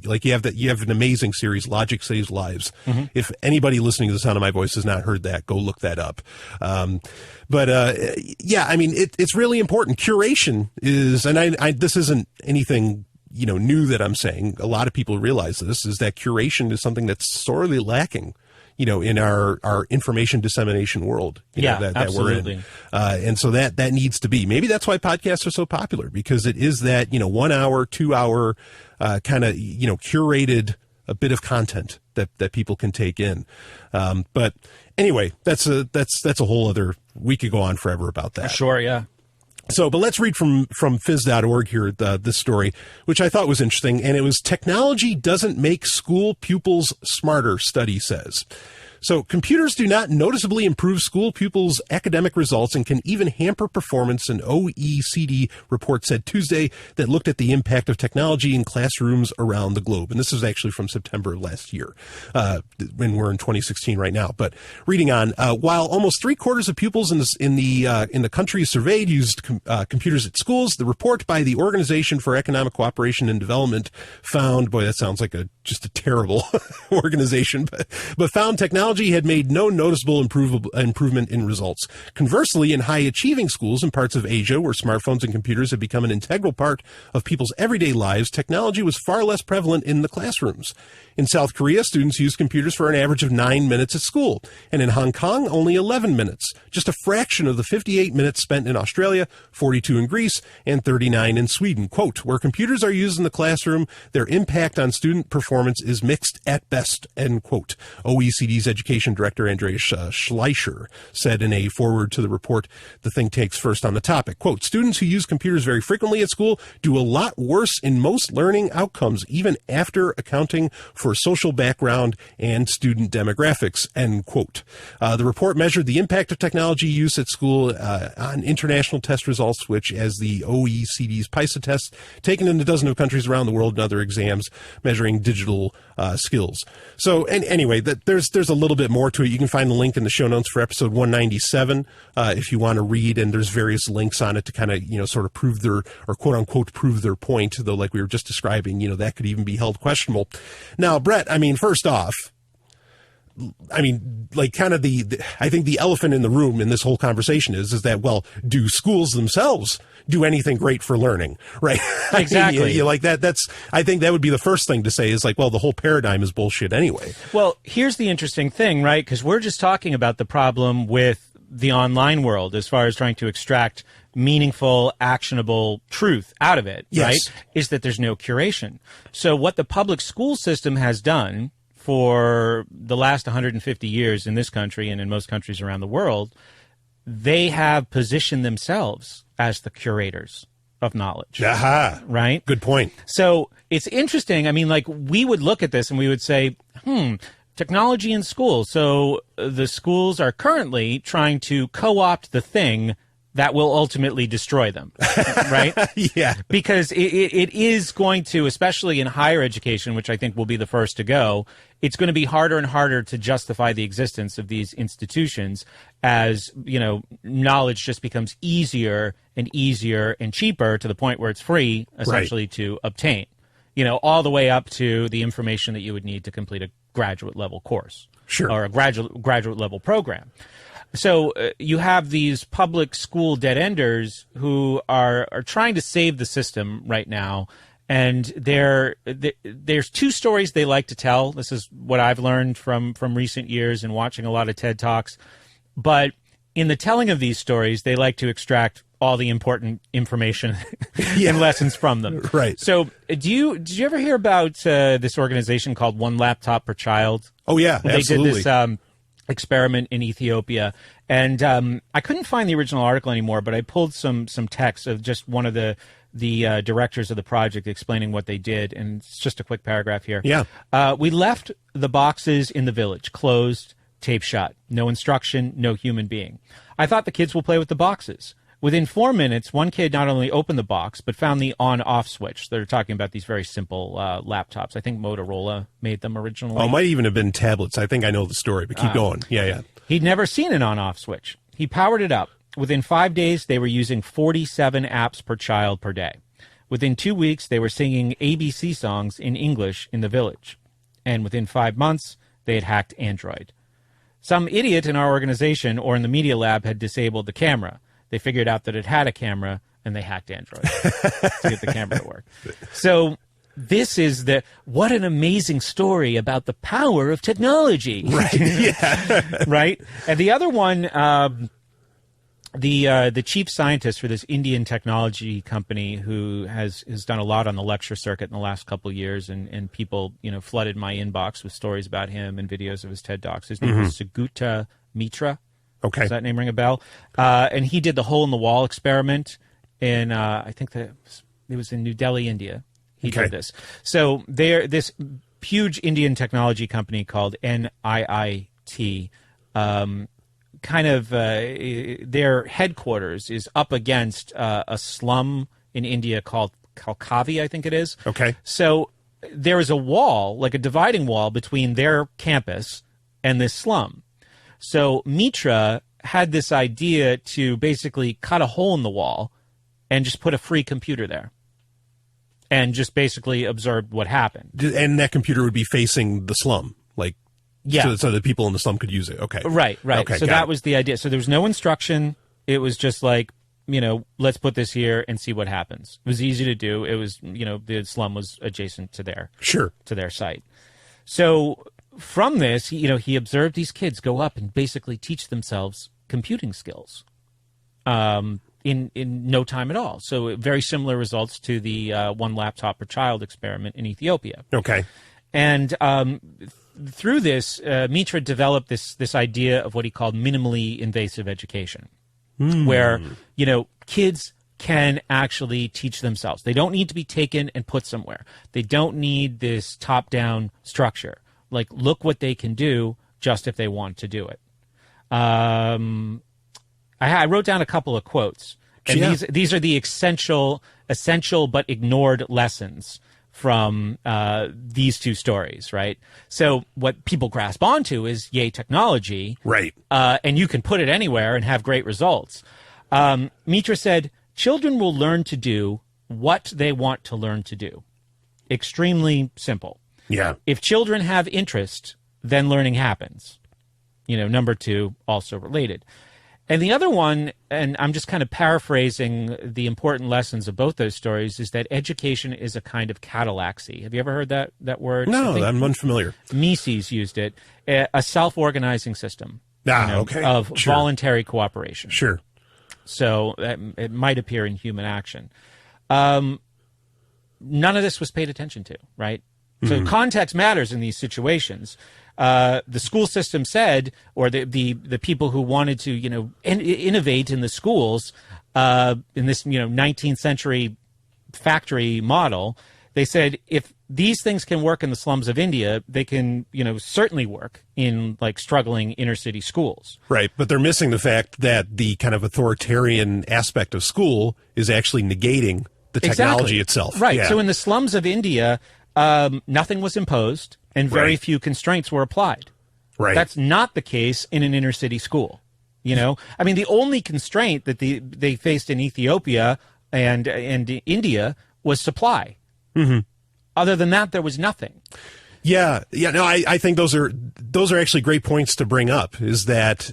like you have an amazing series, Logic Saves Lives. Mm-hmm. If anybody listening to the sound of my voice has not heard that, go look that up. Yeah, I mean, it's really important. Curation is, and I this isn't anything, new that I'm saying. A lot of people realize this, is that curation is something that's sorely lacking, in our information dissemination world, that we're in. And so that needs to be, maybe that's why podcasts are so popular, because it is that, 1 hour, 2 hour, kind of, curated a bit of content that people can take in. But anyway, that's a whole other, we could go on forever about that.
Sure. Yeah.
So, but let's read from phys.org here, this story, which I thought was interesting. And it was technology doesn't make school pupils smarter, study says. So computers do not noticeably improve school pupils' academic results and can even hamper performance, an OECD report said Tuesday that looked at the impact of technology in classrooms around the globe. And this is actually from September of last year, when we're in 2016 right now. But reading on, while almost 3/4 of pupils in the country surveyed used computers at schools, the report by the Organization for Economic Cooperation and Development found, boy, that sounds like just a terrible organization, but found technology had made no noticeable improvement in results. Conversely, in high-achieving schools in parts of Asia, where smartphones and computers have become an integral part of people's everyday lives, technology was far less prevalent in the classrooms. In South Korea, students use computers for an average of 9 minutes at school, and in Hong Kong, only 11 minutes, just a fraction of the 58 minutes spent in Australia, 42 in Greece, and 39 in Sweden. Quote, where computers are used in the classroom, their impact on student performance is mixed at best, end quote. OECD's Education Director Andreas Schleicher said in a foreword to the report the think tank's first on the topic. Quote, students who use computers very frequently at school do a lot worse in most learning outcomes, even after accounting for social background and student demographics, end quote. The report measured the impact of technology use at school on international test results, which, as the OECD's PISA test, taken in a dozen of countries around the world, and other exams measuring digital skills. So, and anyway, there's a little bit more to it. You can find the link in the show notes for episode 197 if you want to read, and there's various links on it to kind of, sort of prove their, or quote unquote, prove their point, though, like we were just describing, that could even be held questionable. Now, Brett, first off, like kind of I think the elephant in the room in this whole conversation is that, well, do schools themselves do anything great for learning, right?
Exactly.
You like that. I think that would be the first thing to say is like, well, the whole paradigm is bullshit anyway.
Well, here's the interesting thing, right? Because we're just talking about the problem with the online world as far as trying to extract meaningful, actionable truth out of it,
yes.
Right? Is that there's no curation. So what the public school system has done for the last 150 years in this country and in most countries around the world, they have positioned themselves as the curators of knowledge.
Aha.
Right?
Good point.
So it's interesting. We would look at this and we would say, technology in schools. So the schools are currently trying to co-opt the thing that will ultimately destroy them, right?
Yeah.
Because it is going to, especially in higher education, which I think will be the first to go, it's going to be harder and harder to justify the existence of these institutions as, knowledge just becomes easier and cheaper to the point where it's free, essentially, right, to obtain, all the way up to the information that you would need to complete a graduate level course.
Sure.
Or a graduate level program. So you have these public school dead-enders who are trying to save the system right now, and there's two stories they like to tell. This is what I've learned from recent years and watching a lot of TED Talks. But in the telling of these stories, they like to extract all the important information and lessons from them.
Right.
So did you ever hear about this organization called One Laptop Per Child?
Oh, yeah, absolutely.
They did this experiment in Ethiopia, and I couldn't find the original article anymore, but I pulled some text of just one of the directors of the project explaining what they did, and it's just a quick paragraph here.
Yeah.
We left the boxes in the village, closed, tape shut, no instruction, no human being. I thought the kids will play with the boxes. Within 4 minutes, one kid not only opened the box, but found the on-off switch. They're talking about these very simple laptops. I think Motorola made them originally.
Oh, it might even have been tablets. I think I know the story, but keep going. Yeah.
He'd never seen an on-off switch. He powered it up. Within 5 days, they were using 47 apps per child per day. Within 2 weeks, they were singing ABC songs in English in the village. And within 5 months, they had hacked Android. Some idiot in our organization or in the media lab had disabled the camera. They figured out that it had a camera, and they hacked Android to get the camera to work. So this is what an amazing story about the power of technology.
Right. Yeah.
Right? And the other one, the chief scientist for this Indian technology company who has done a lot on the lecture circuit in the last couple of years, and people, flooded my inbox with stories about him and videos of his TED Talks. His name is Sugata Mitra.
Okay.
Does that name ring a bell? And he did the hole in the wall experiment, in I think that it was in New Delhi, India. He
Okay.
did this. So this huge Indian technology company called NIIT, their headquarters is up against a slum in India called Kalkavi, I think it is.
Okay.
So there is a wall, like a dividing wall, between their campus and this slum. So Mitra had this idea to basically cut a hole in the wall and just put a free computer there and just basically observed what happened.
And that computer would be facing the slum, like,
Yeah.
so the people in the slum could use it. Okay.
Right.
Okay,
So
got
that
it.
was the idea. So there was no instruction. It was just like, let's put this here and see what happens. It was easy to do. It was, the slum was adjacent to their site. So from this, he observed these kids go up and basically teach themselves computing skills in no time at all. So very similar results to the one laptop per child experiment in Ethiopia.
Okay.
And through this, Mitra developed this idea of what he called minimally invasive education, where, kids can actually teach themselves. They don't need to be taken and put somewhere. They don't need this top-down structure. Like, look what they can do just if they want to do it. I wrote down a couple of quotes, and
Yeah.
these are the essential but ignored lessons from these two stories, right? So what people grasp onto is, yay, technology.
Right.
And you can put it anywhere and have great results. Mitra said, children will learn to do what they want to learn to do. Extremely simple.
Yeah.
If children have interest, then learning happens. Number two, also related. And the other one, and I'm just kind of paraphrasing the important lessons of both those stories, is that education is a kind of catallaxy. Have you ever heard that word?
No,
I think
I'm unfamiliar.
Mises used it. A self-organizing system
Okay.
of
Sure.
voluntary cooperation.
Sure.
So it might appear in human action. None of this was paid attention to, right? So context matters in these situations. The school system said, or the people who wanted to, innovate in the schools in this, 19th century factory model, they said if these things can work in the slums of India, they can, certainly work in like struggling inner city schools.
Right. But they're missing the fact that the kind of authoritarian aspect of school is actually negating the technology itself.
Right.
Yeah.
So in the slums of India, nothing was imposed and very
Right.
few constraints were applied.
Right.
That's not the case in an inner city school. I mean, the only constraint that they faced in Ethiopia and India was supply. Mm-hmm. Other than that, there was nothing.
Yeah. No, I think those are actually great points to bring up. Is that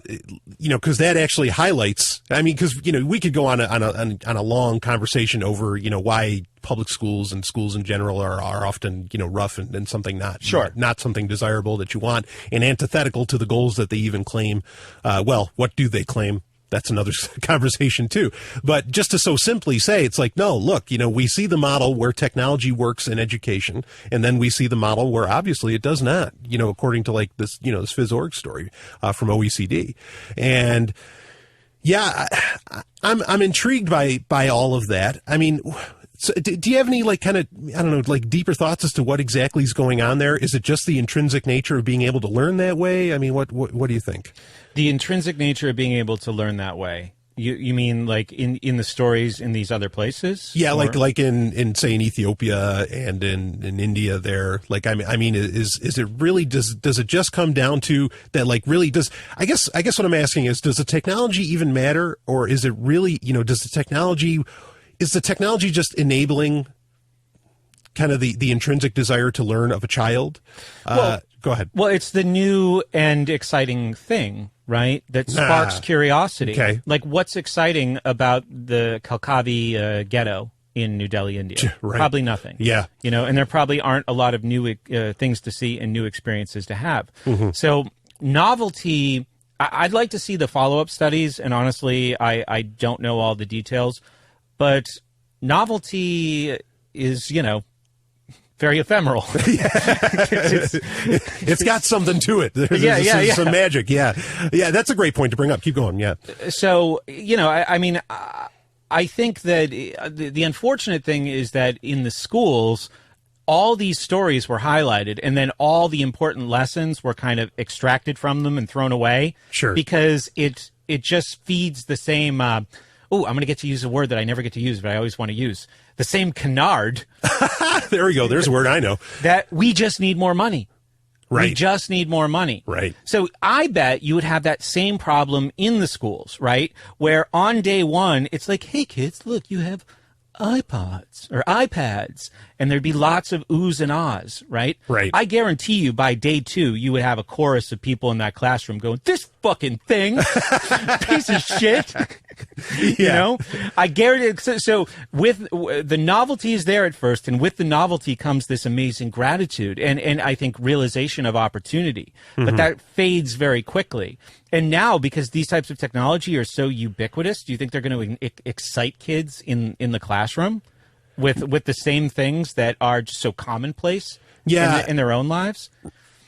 because that actually highlights. I mean, because we could go on a long conversation over why public schools and schools in general are often rough and something not something desirable that you want, and antithetical to the goals that they even claim. Well, what do they claim? That's another conversation too. But just to so simply say, it's like, no, look, we see the model where technology works in education, and then we see the model where obviously it does not, according to like this, this PhysOrg story from OECD. And yeah, I'm intrigued by all of that. I mean, so do you have any like kind of, I don't know, like deeper thoughts as to what exactly is going on there? Is it just the intrinsic nature of being able to learn that way? I mean, what do you think?
The intrinsic nature of being able to learn that way. You mean like in the stories in these other places?
Yeah,
Or-
like in say in Ethiopia and in India there. Like I mean is it really does it just come down to that, like really does I guess what I'm asking is, does the technology even matter, or is it really, is the technology just enabling kind of the intrinsic desire to learn of a child? Go ahead.
Well, it's the new and exciting thing, right? That sparks curiosity.
Okay.
Like, what's exciting about the Kalkavi ghetto in New Delhi, India?
Right.
Probably nothing.
Yeah.
And there probably aren't a lot of new things to see and new experiences to have.
Mm-hmm.
So novelty, I'd like to see the follow-up studies, and honestly, I don't know all the details, but novelty is, very ephemeral.
It's got something to it. There's some magic. Yeah. That's a great point to bring up. Keep going. Yeah.
So, I mean, I think that the unfortunate thing is that in the schools, all these stories were highlighted, and then all the important lessons were kind of extracted from them and thrown away.
Sure.
Because it just feeds the same. I'm going to get to use a word that I never get to use, but I always want to use the same canard.
There we go. There's a word I know.
That we just need more money.
Right.
We just need more money.
Right.
So I bet you would have that same problem in the schools, right? Where on day one, it's like, hey, kids, look, you have iPods or iPads, and there'd be lots of oohs and ahs, right?
Right.
I guarantee you by day two, you would have a chorus of people in that classroom going, this fucking thing, piece of shit. You know, I guarantee. So with the novelty is there at first, and with the novelty comes this amazing gratitude and I think realization of opportunity. But that fades very quickly. And now, because these types of technology are so ubiquitous, do you think they're going to excite kids in the classroom with the same things that are just so commonplace in their own lives?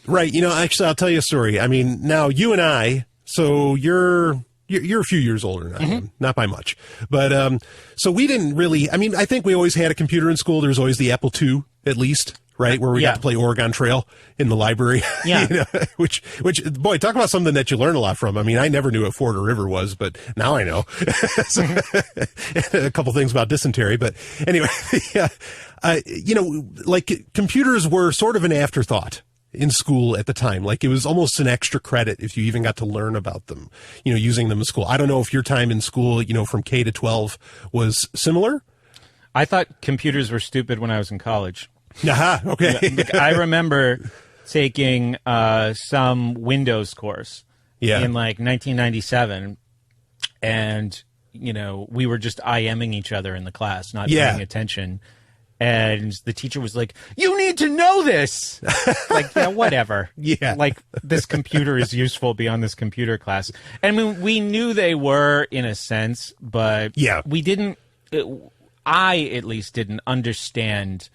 Right. You know, actually, I'll tell you a story. I mean, now you and I, so you're a few years older than I am, not by much. But so we didn't really, I mean, I think we always had a computer in school. There was always the Apple II, at least, right? Where we got to play Oregon Trail in the library.
Yeah.
You know, which, boy, talk about something that you learn a lot from. I mean, I never knew what Ford or River was, but now I know. So, a couple things about dysentery. But anyway, you know, like computers were sort of an afterthought in school at the time. Like it was almost an extra credit if you even got to learn about them, you know, using them in school. I don't know if your time in school, you know, from K to 12 was similar.
I thought computers were stupid when I was in college.
Aha, okay.
I remember taking some Windows course in like 1997, and you know, we were just IMing each other in the class, not paying attention. And the teacher was like, you need to know this. Like, yeah, whatever.
Yeah.
Like, this computer is useful beyond this computer class. And we knew they were in a sense, but we didn't, I at least didn't understand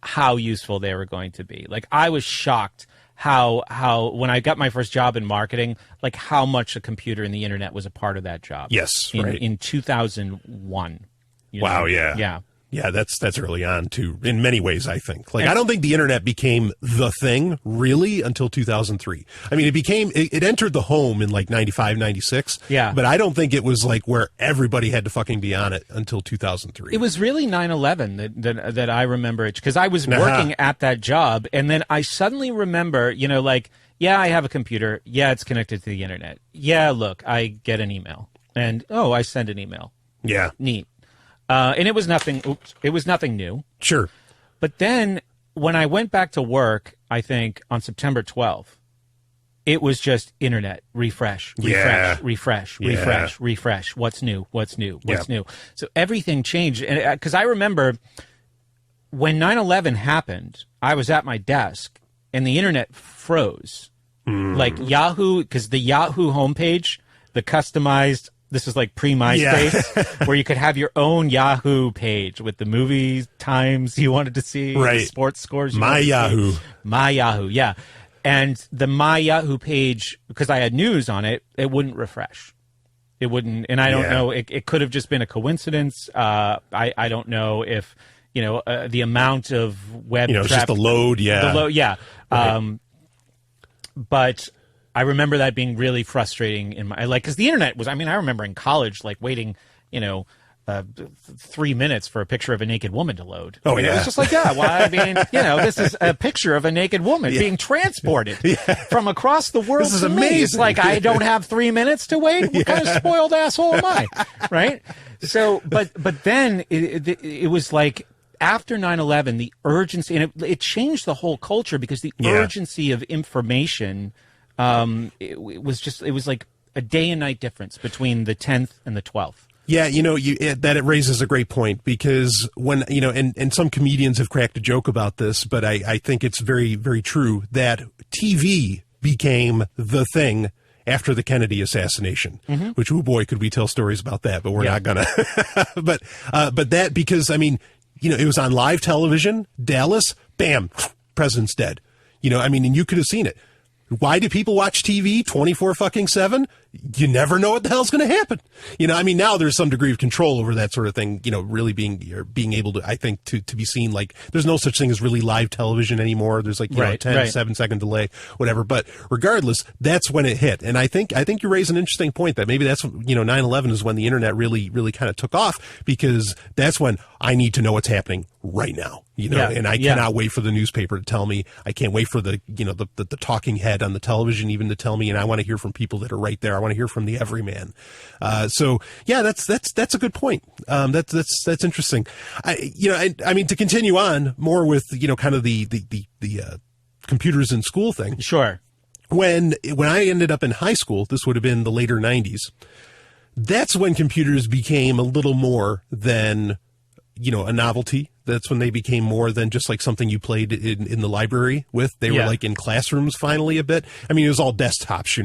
how useful they were going to be. Like, I was shocked how when I got my first job in marketing, like how much a computer and the internet was a part of that job.
Yes,
in 2001.
Wow, yeah.
Yeah.
Yeah, that's early on too, in many ways, I think. Like, I don't think the internet became the thing really until 2003. I mean, it entered the home in like 95, 96.
Yeah.
But I don't think it was like where everybody had to fucking be on it until 2003.
It was really 9/11 that I remember it, because I was working at that job, and then I suddenly remember, you know, like, yeah, I have a computer. Yeah, it's connected to the internet. Yeah, look, I get an email. And, I send an email.
Yeah.
Neat. And it was nothing. It was nothing new.
Sure.
But then when I went back to work, I think on September 12th, it was just internet refresh. What's new? So everything changed. And because I remember when 9/11 happened, I was at my desk and the internet froze. Like Yahoo, because the Yahoo homepage, the customized. This is like pre-MySpace, where you could have your own Yahoo page with the movie times you wanted to see, the sports scores.
My Yahoo,
yeah. And the My Yahoo page, because I had news on it, it wouldn't refresh. It wouldn't, and I don't know. It could have just been a coincidence. I don't know if the amount of web,
just the load,
the load, but. I remember that being really frustrating in my, like, because the internet was, I mean, I remember in college, like, waiting, 3 minutes for a picture of a naked woman to load.
Oh,
It was just like, this is a picture of a naked woman being transported from across the world.
This is
to me.
amazing.
It's like, I don't have 3 minutes to wait. What kind of spoiled asshole am I? Right? So, but then it was like, after 9/11, the urgency, and it changed the whole culture, because the urgency of information, it was like a day and night difference between the 10th and the 12th.
Yeah, it raises a great point, because when, and some comedians have cracked a joke about this, but I think it's very, very true, that TV became the thing after the Kennedy assassination, which, oh boy, could we tell stories about that, but we're not gonna. but that, because, I mean, it was on live television, Dallas, bam, president's dead. And you could have seen it. Why do people watch TV 24/7? you never know what the hell's going to happen. I mean, now there's some degree of control over that sort of thing, really being able to, I think, to be seen. Like, there's no such thing as really live television anymore. There's like, a 7-second delay, whatever. But regardless, that's when it hit. And I think you raise an interesting point that maybe that's, 9/11 is when the internet really, really kind of took off, because that's when I need to know what's happening right now, and I cannot wait for the newspaper to tell me. I can't wait for the talking head on the television even to tell me, and I want to hear from people that are right there. I want to hear from the everyman. So yeah, that's a good point. That's interesting. I mean, to continue on more with, kind of the computers in school thing.
Sure.
When I ended up in high school, this would have been the later 90s. That's when computers became a little more than, a novelty. That's when they became more than just like something you played in the library with. They were like in classrooms finally a bit. I mean, it was all desktops,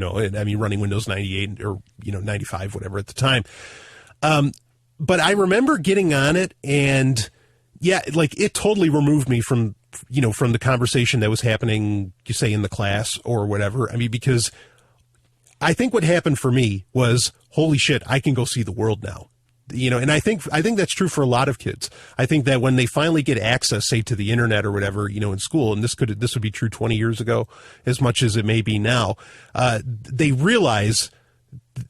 running Windows 98 or, 95, whatever at the time. But I remember getting on it, and yeah, like it totally removed me from the conversation that was happening, you say, in the class or whatever. I mean, because I think what happened for me was, holy shit, I can go see the world now. And I think that's true for a lot of kids. I think that when they finally get access, say, to the internet or whatever, in school, and this would be true 20 years ago as much as it may be now, they realize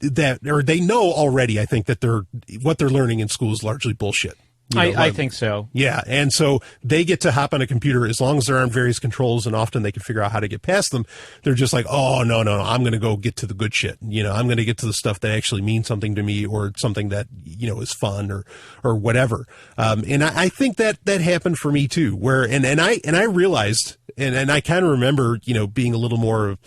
that, or they know already, I think, that what they're learning in school is largely bullshit.
I think so.
Yeah. And so they get to hop on a computer, as long as they're on various controls, and often they can figure out how to get past them. They're just like, oh, no, I'm going to go get to the good shit. I'm going to get to the stuff that actually means something to me, or something that, is fun or whatever. And I think that happened for me too, where, and I realized, and I kind of remember, being a little more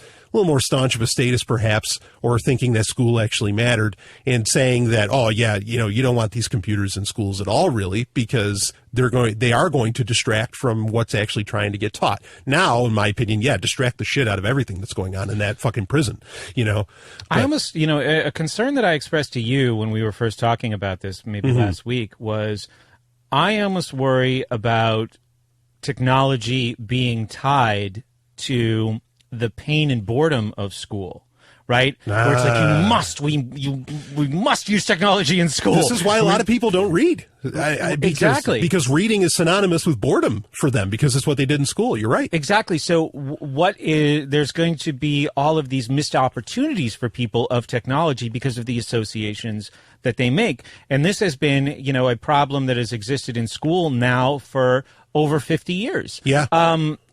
staunch of a status perhaps, or thinking that school actually mattered, and saying that, oh yeah, you don't want these computers in schools at all, really, because they are going to distract from what's actually trying to get taught. Now, in my opinion, distract the shit out of everything that's going on in that fucking prison, But,
I almost, a concern that I expressed to you when we were first talking about this, maybe last week, was I almost worry about technology being tied to the pain and boredom of school, right? Where it's like, we must use technology in school.
This is why a lot of people don't read.
Exactly.
Because reading is synonymous with boredom for them, because it's what they did in school. You're right.
Exactly. So there's going to be all of these missed opportunities for people of technology because of the associations that they make. And this has been, a problem that has existed in school now for over 50 years.
Yeah.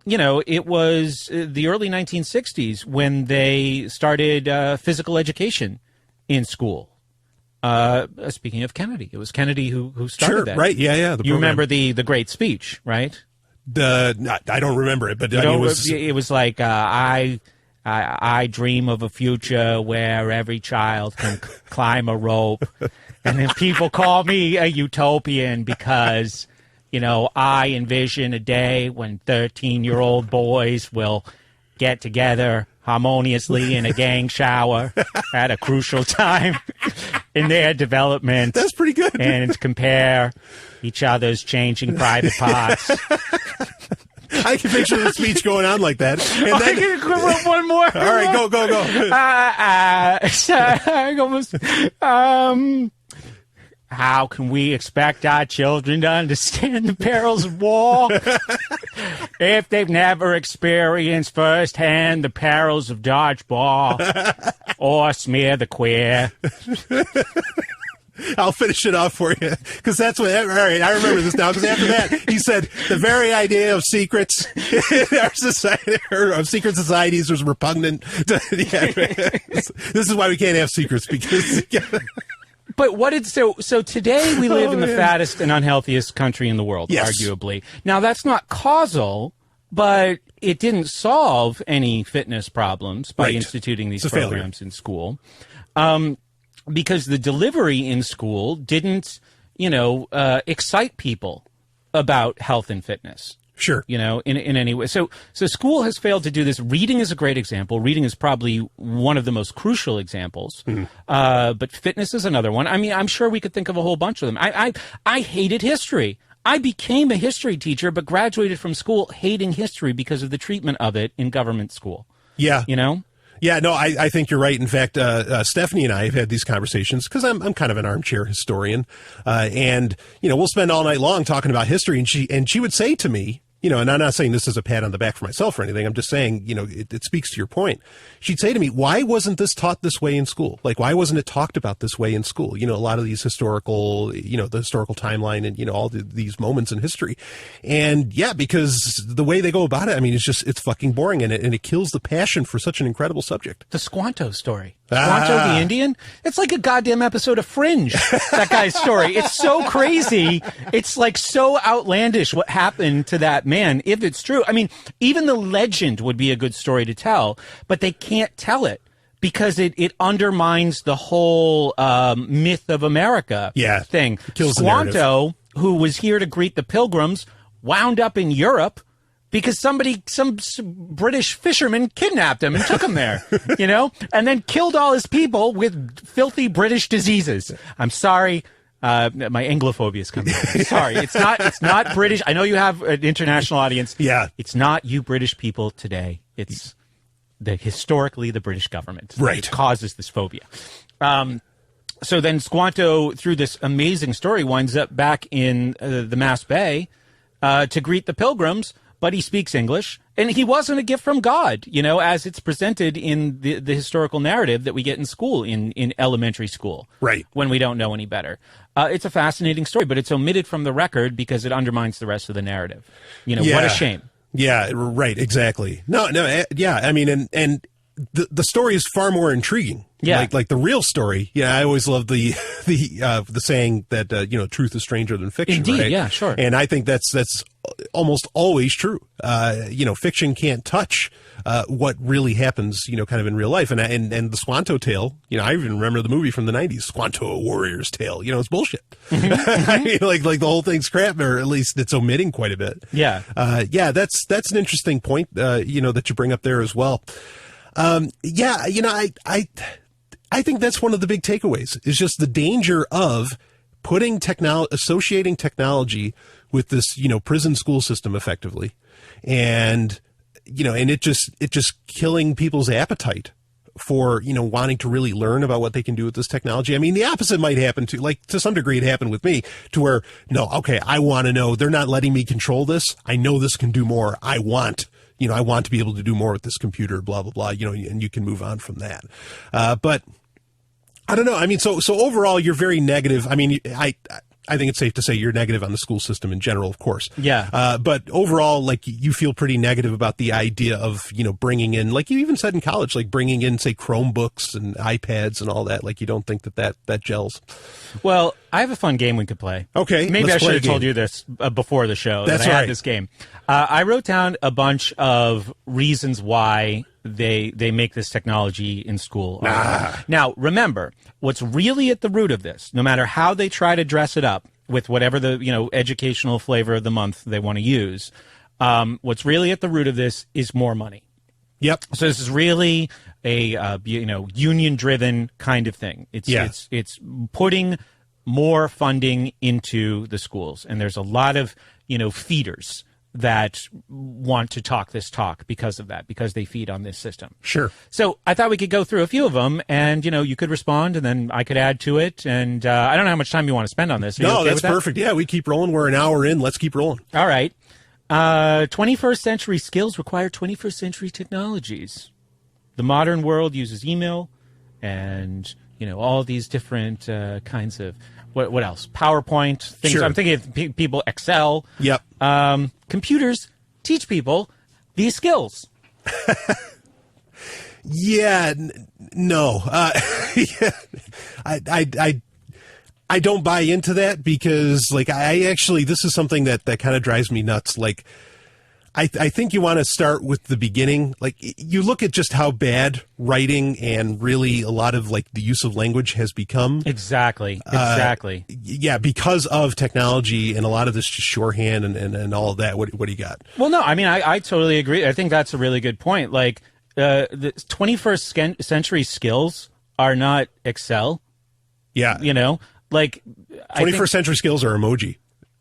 It was the early 1960s when they started physical education in school. Speaking of Kennedy, it was Kennedy who started that.
Right? Yeah.
You remember the great speech, right?
I don't remember it, but
it was like I dream of a future where every child can climb a rope, and then people call me a utopian because, I envision a day when 13-year-old boys will get together harmoniously in a gang shower at a crucial time in their development.
That's pretty good.
And compare each other's changing private parts.
I can picture the speech going on like that. And
I can equivalent one more.
All right,
go. How can we expect our children to understand the perils of war if they've never experienced firsthand the perils of dodgeball or smear the queer?
I'll finish it off for you, because that's what. All right, I remember this now. Because after that, he said the very idea of secrets in our society, or of secret societies, was repugnant. This is why we can't have secrets, because.
But so today we live in the fattest and unhealthiest country in the world, arguably. Now, that's not causal, but it didn't solve any fitness problems by instituting these programs in school. Because the delivery in school didn't, excite people about health and fitness.
Sure.
In any way. So school has failed to do this. Reading is a great example. Reading is probably one of the most crucial examples. But fitness is another one. I mean, I'm sure we could think of a whole bunch of them. I hated history. I became a history teacher, but graduated from school hating history because of the treatment of it in government school.
Yeah. Yeah, no, I think you're right. In fact, Stephanie and I have had these conversations because I'm kind of an armchair historian, and we'll spend all night long talking about history. And she would say to me, and I'm not saying this is a pat on the back for myself or anything. I'm just saying, it speaks to your point. She'd say to me, why wasn't this taught this way in school? Like, why wasn't it talked about this way in school? A lot of these historical, the historical timeline and, all these moments in history. And yeah, because the way they go about it, I mean, it's fucking boring and it kills the passion for such an incredible subject.
The Squanto story. Squanto the Indian? It's like a goddamn episode of Fringe, that guy's story. It's so crazy. It's like so outlandish what happened to that man, if it's true. I mean, even the legend would be a good story to tell, but they can't tell it because it undermines the whole myth of America thing.
Kills
Squanto, who was here to greet the pilgrims, wound up in Europe because some British fisherman kidnapped him and took him there, and then killed all his people with filthy British diseases. I'm sorry. My Anglophobia is coming out. I'm sorry. It's not British. I know you have an international audience.
Yeah.
It's not you British people today. It's historically the British government.
Right.
That causes this phobia. So then Squanto, through this amazing story, winds up back in the Mass Bay to greet the pilgrims, but he speaks English, and he wasn't a gift from God, as it's presented in the historical narrative that we get in school, in elementary school,
right?
When we don't know any better. It's a fascinating story, but it's omitted from the record because it undermines the rest of the narrative. What a shame.
Yeah, right, exactly. No, yeah, I mean, and the story is far more intriguing.
Yeah,
like the real story. Yeah, I always love the saying that truth is stranger than fiction.
Indeed,
right?
Yeah, sure.
And I think that's almost always true. Fiction can't touch what really happens. Kind of in real life. And the Squanto tale. I even remember the movie from the '90s, Squanto, a Warrior's Tale. It's bullshit.
Mm-hmm.
I mean, like the whole thing's crap, or at least it's omitting quite a bit.
Yeah.
That's an interesting point. That you bring up there as well. I think that's one of the big takeaways is just the danger of putting associating technology with this, prison school system effectively. And it just killing people's appetite for, wanting to really learn about what they can do with this technology. I mean, the opposite might happen to some degree it happened with me to where, no, okay, I want to know, they're not letting me control this. I know this can do more. I want to be able to do more with this computer, blah, blah, blah, and you can move on from that. But I don't know. I mean, so overall, you're very negative. I mean, I think it's safe to say you're negative on the school system in general, of course.
Yeah.
But overall, you feel pretty negative about the idea of, bringing in, like you even said in college, like bringing in, say, Chromebooks and iPads and all that. Like, you don't think that gels.
Well, I have a fun game we could play.
Okay.
Maybe I should have told you this before the show.
That's
that I
right.
had this game. I wrote down a bunch of reasons why they make this technology in school. Now, remember, what's really at the root of this, no matter how they try to dress it up with whatever the educational flavor of the month they want to use, what's really at the root of this is more money.
Yep.
So this is really a union-driven kind of thing. It's putting more funding into the schools, and there's a lot of feeders that want to talk this talk because of that, because they feed on this system.
Sure.
So I thought we could go through a few of them, and you could respond, and then I could add to it. And I don't know how much time you want to spend on this.
No, that's perfect. Yeah, we keep rolling. We're an hour in. Let's keep rolling.
All right. 21st century skills require 21st century technologies. The modern world uses email and all these different kinds of what else? PowerPoint things.
Sure.
I'm thinking of people Excel.
Yep.
Computers teach people these skills.
Yeah. No. Yeah. I don't buy into that because, this is something that kind of drives me nuts. I think you want to start with the beginning. You look at just how bad writing and really a lot of the use of language has become.
Exactly.
Yeah, because of technology and a lot of this just shorthand and all of that. What do you got?
Well, no, I mean, I totally agree. I think that's a really good point. The 21st century skills are not Excel.
Yeah.
21st
century skills are emoji.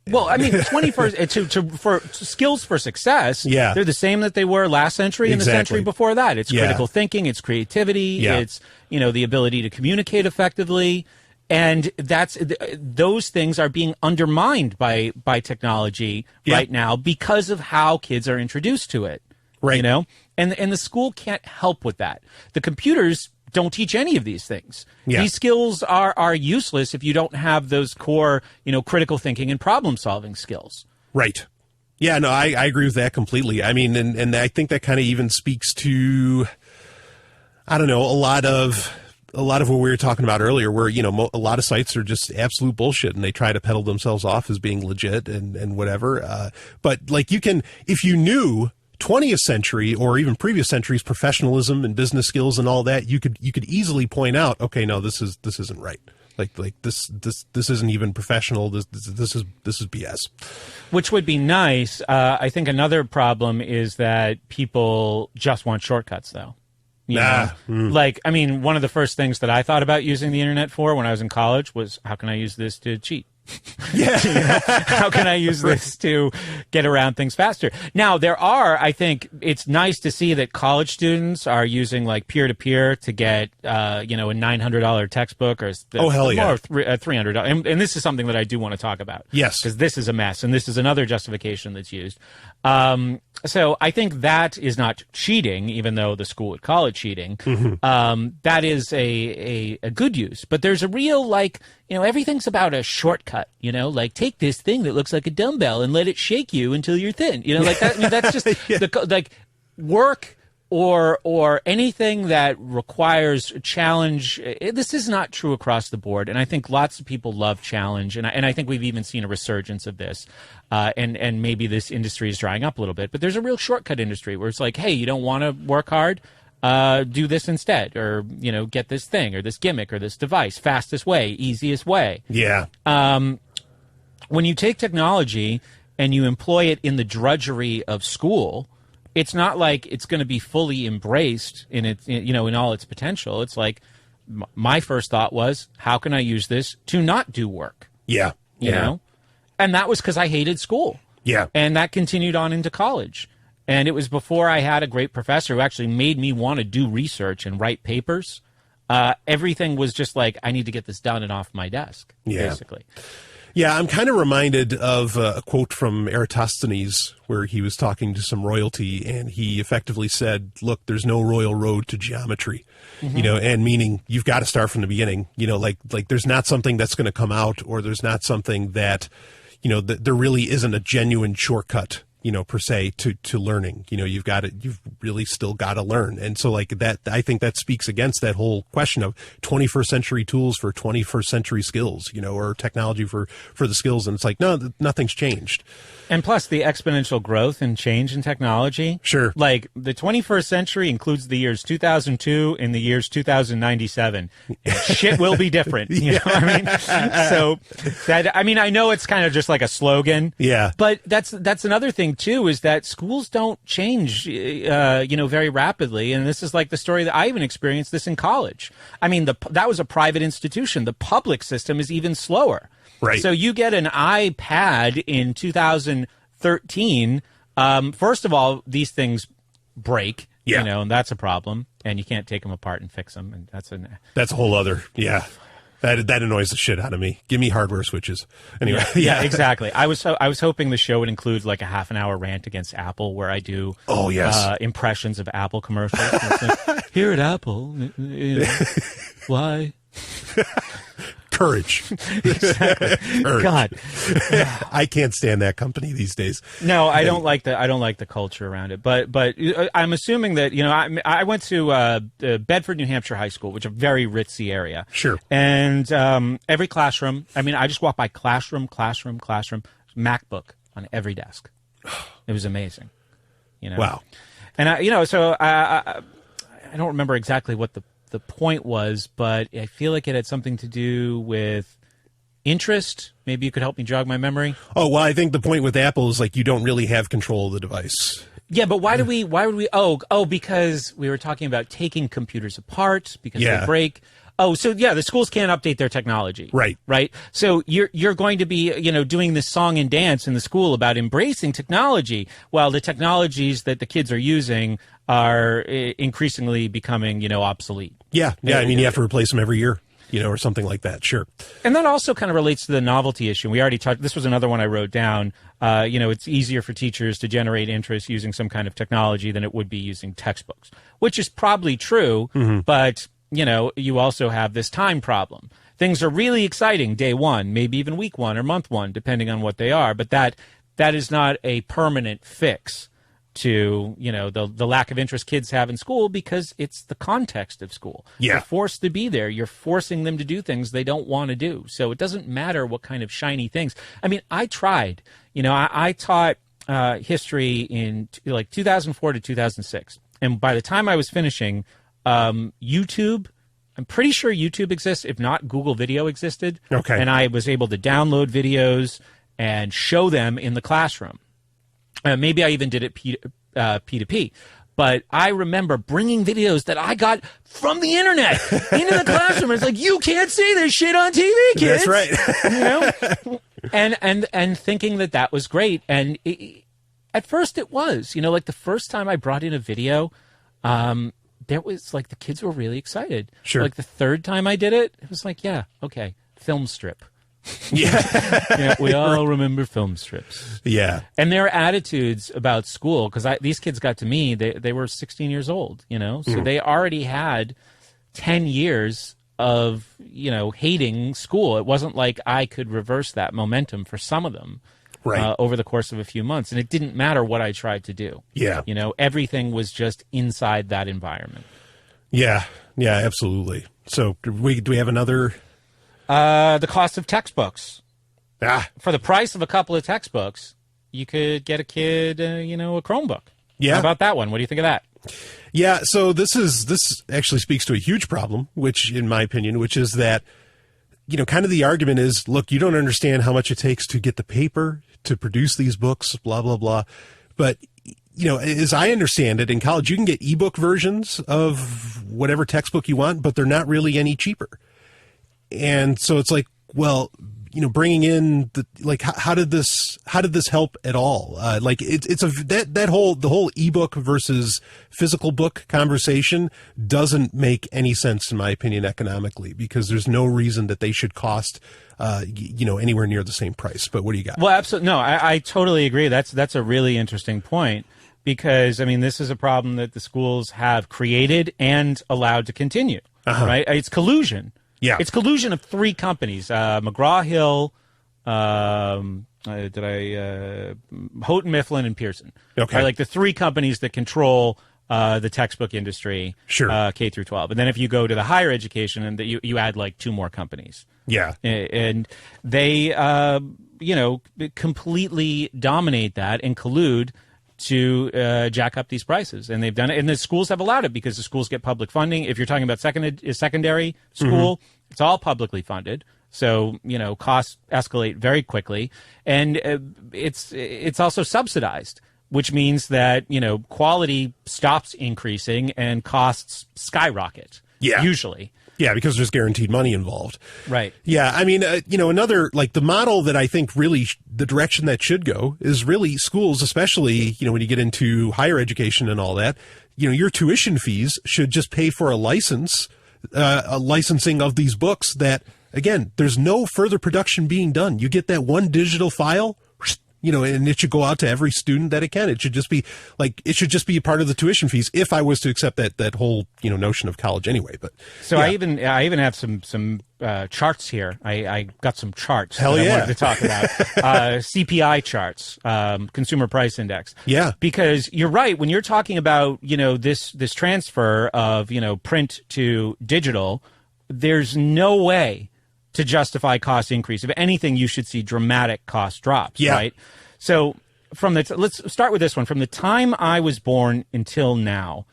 Well, I mean, 21st for skills for success.
Yeah.
They're the same that they were last century and the century before that. It's critical thinking, it's creativity, it's the ability to communicate effectively, and those things are being undermined by technology right now because of how kids are introduced to it. Right. And the school can't help with that. The computers don't teach any of these things. Yeah. These skills are useless if you don't have those core, critical thinking and problem solving skills. Right.
Yeah, no, I agree with that completely. I mean, and I think that kind of even speaks to, I don't know, a lot of what we were talking about earlier, where, a lot of sites are just absolute bullshit and they try to peddle themselves off as being legit and whatever. But like if you knew 20th century or even previous centuries professionalism and business skills and all that, you could easily point out, okay, no, this isn't right. Like this isn't even professional. This is BS.
Which would be nice. I think another problem is that people just want shortcuts, though. Like, I mean, one of the first things that I thought about using the internet for when I was in college was, how can I use this to cheat? How can I use this to get around things faster? Now, I think it's nice to see that college students are using like peer-to-peer to get, a $900 textbook or $300. And this is something that I do want to talk about.
Yes.
Because this is a mess, and this is another justification that's used. So I think that is not cheating, even though the school at college cheating. Mm-hmm. That is a good use. But there's a real, everything's about a shortcut, like take this thing that looks like a dumbbell and let it shake you until you're thin. Like that. I mean, that's just work or anything that requires a challenge. This is not true across the board. And I think lots of people love challenge. And I think we've even seen a resurgence of this. And maybe this industry is drying up a little bit. But there's a real shortcut industry where it's like, hey, you don't want to work hard? Do this instead, or, get this thing or this gimmick or this device, fastest way, easiest way.
Yeah.
When you take technology and you employ it in the drudgery of school, it's not like it's going to be fully embraced in all its potential. It's like my first thought was, how can I use this to not do work?
Yeah.
You know? And that was because I hated school.
Yeah.
And that continued on into college. And it was before I had a great professor who actually made me want to do research and write papers. Everything was just like, I need to get this done and off my desk, basically.
Yeah, I'm kind of reminded of a quote from Eratosthenes where he was talking to some royalty, and he effectively said, look, there's no royal road to geometry, and meaning you've got to start from the beginning, like there's not something that's going to come out, or there's not something that, that there really isn't a genuine shortcut, per se to learning. You've really still got to learn. And so like that, I think that speaks against that whole question of 21st century tools for 21st century skills, or technology for the skills. And it's like, no, nothing's changed.
And plus the exponential growth and change in technology.
Sure.
Like the 21st century includes the years 2002 and the years 2097. Shit will be different. You know what I mean? So I know it's kind of just like a slogan.
Yeah.
But that's another thing too, is that schools don't change, very rapidly. And this is like the story that I even experienced this in college. I mean, that was a private institution. The public system is even slower.
Right.
So you get an iPad in 2013. First of all, these things break, and that's a problem. And you can't take them apart and fix them. And
that's a whole other, That annoys the shit out of me. Give me hardware switches. Anyway,
yeah, exactly. I was hoping the show would include like a half an hour rant against Apple, where I do impressions of Apple commercials. Like, here at Apple, why?
Courage.
Exactly.
Courage.
God,
I can't stand that company these days.
No, I don't like the culture around it. But I'm assuming that I went to Bedford, New Hampshire High School, which is a very ritzy area.
Sure.
And every classroom. I mean, I just walked by classroom, MacBook on every desk. It was amazing.
Wow.
And I don't remember exactly what the point was, but I feel like it had something to do with interest. Maybe you could help me jog my memory.
Oh, well, I think the point with Apple is like you don't really have control of the device.
Yeah, but why would we? Oh, because we were talking about taking computers apart because they break. Oh, so yeah, the schools can't update their technology.
Right.
Right. So you're going to be, doing this song and dance in the school about embracing technology, while the technologies that the kids are using are increasingly becoming, obsolete.
Yeah. I mean, you have to replace them every year, or something like that. Sure.
And that also kind of relates to the novelty issue. We already talked. This was another one I wrote down. It's easier for teachers to generate interest using some kind of technology than it would be using textbooks, which is probably true. But you also have this time problem. Things are really exciting day one, maybe even week one or month one, depending on what they are. But that is not a permanent fix to, the lack of interest kids have in school, because it's the context of school.
Yeah.
They're forced to be there. You're forcing them to do things they don't want to do. So it doesn't matter what kind of shiny things. I mean, I tried. I taught history in 2004 to 2006. And by the time I was finishing, YouTube, I'm pretty sure YouTube exists. If not, Google Video existed.
Okay.
And I was able to download videos and show them in the classroom. Maybe I even did it P2P. But I remember bringing videos that I got from the internet into the classroom. And it's like, you can't see this shit on TV, kids.
That's right.
And thinking that was great. And at first it was, the first time I brought in a video, there was the kids were really excited.
Sure.
The third time I did it, it was yeah, okay, film strip.
Yeah.
We all remember film strips.
Yeah.
And their attitudes about school, because these kids got to me, they were 16 years old, so they already had 10 years of, hating school. It wasn't like I could reverse that momentum for some of them.
Right.
Over the course of a few months. And it didn't matter what I tried to do.
Yeah.
Everything was just inside that environment.
Yeah. Yeah, absolutely. So do we have another?
The cost of textbooks.
For
the price of a couple of textbooks, you could get a kid, a Chromebook.
Yeah.
How about that one? What do you think of that?
Yeah. So this actually speaks to a huge problem, which, in my opinion, is that, kind of the argument is, look, you don't understand how much it takes to get the paper to produce these books, blah, blah, blah. But, as I understand it, in college, you can get ebook versions of whatever textbook you want, but they're not really any cheaper. And so it's well, bringing in how did this help at all? The whole ebook versus physical book conversation doesn't make any sense, in my opinion, economically, because there's no reason that they should cost, anywhere near the same price. But what do you got?
Well, absolutely. No, I totally agree. That's a really interesting point, because, this is a problem that the schools have created and allowed to continue, right? It's collusion.
Yeah.
It's collusion of three companies, McGraw-Hill, Houghton Mifflin, and Pearson.
Okay.
Right? The three companies that control the textbook industry,
sure.
K through 12. And then if you go to the higher education, and you add two more companies.
Yeah.
And they, completely dominate that and collude to jack up these prices. And they've done it. And the schools have allowed it, because the schools get public funding. If you're talking about secondary school, it's all publicly funded. So, costs escalate very quickly. And it's also subsidized, which means that, quality stops increasing and costs skyrocket.
Yeah.
Usually.
Yeah, because there's guaranteed money involved.
Right.
Yeah, another, the model that I think really the direction that should go is really schools, especially, when you get into higher education and all that, your tuition fees should just pay for a licensing of these books that, again, there's no further production being done. You get that one digital file, and it should go out to every student that it can. It should just be a part of the tuition fees, if I was to accept that whole, notion of college anyway. But
so
yeah.
I even have some charts here. I got some charts
Hell
that
yeah.
I wanted to talk about. CPI charts, Consumer Price Index.
Yeah.
Because you're right, when you're talking about, this transfer of, print to digital, there's no way to justify cost increase. If anything, you should see dramatic cost drops,
yeah.
right? So let's start with this one. From the time I was born until now,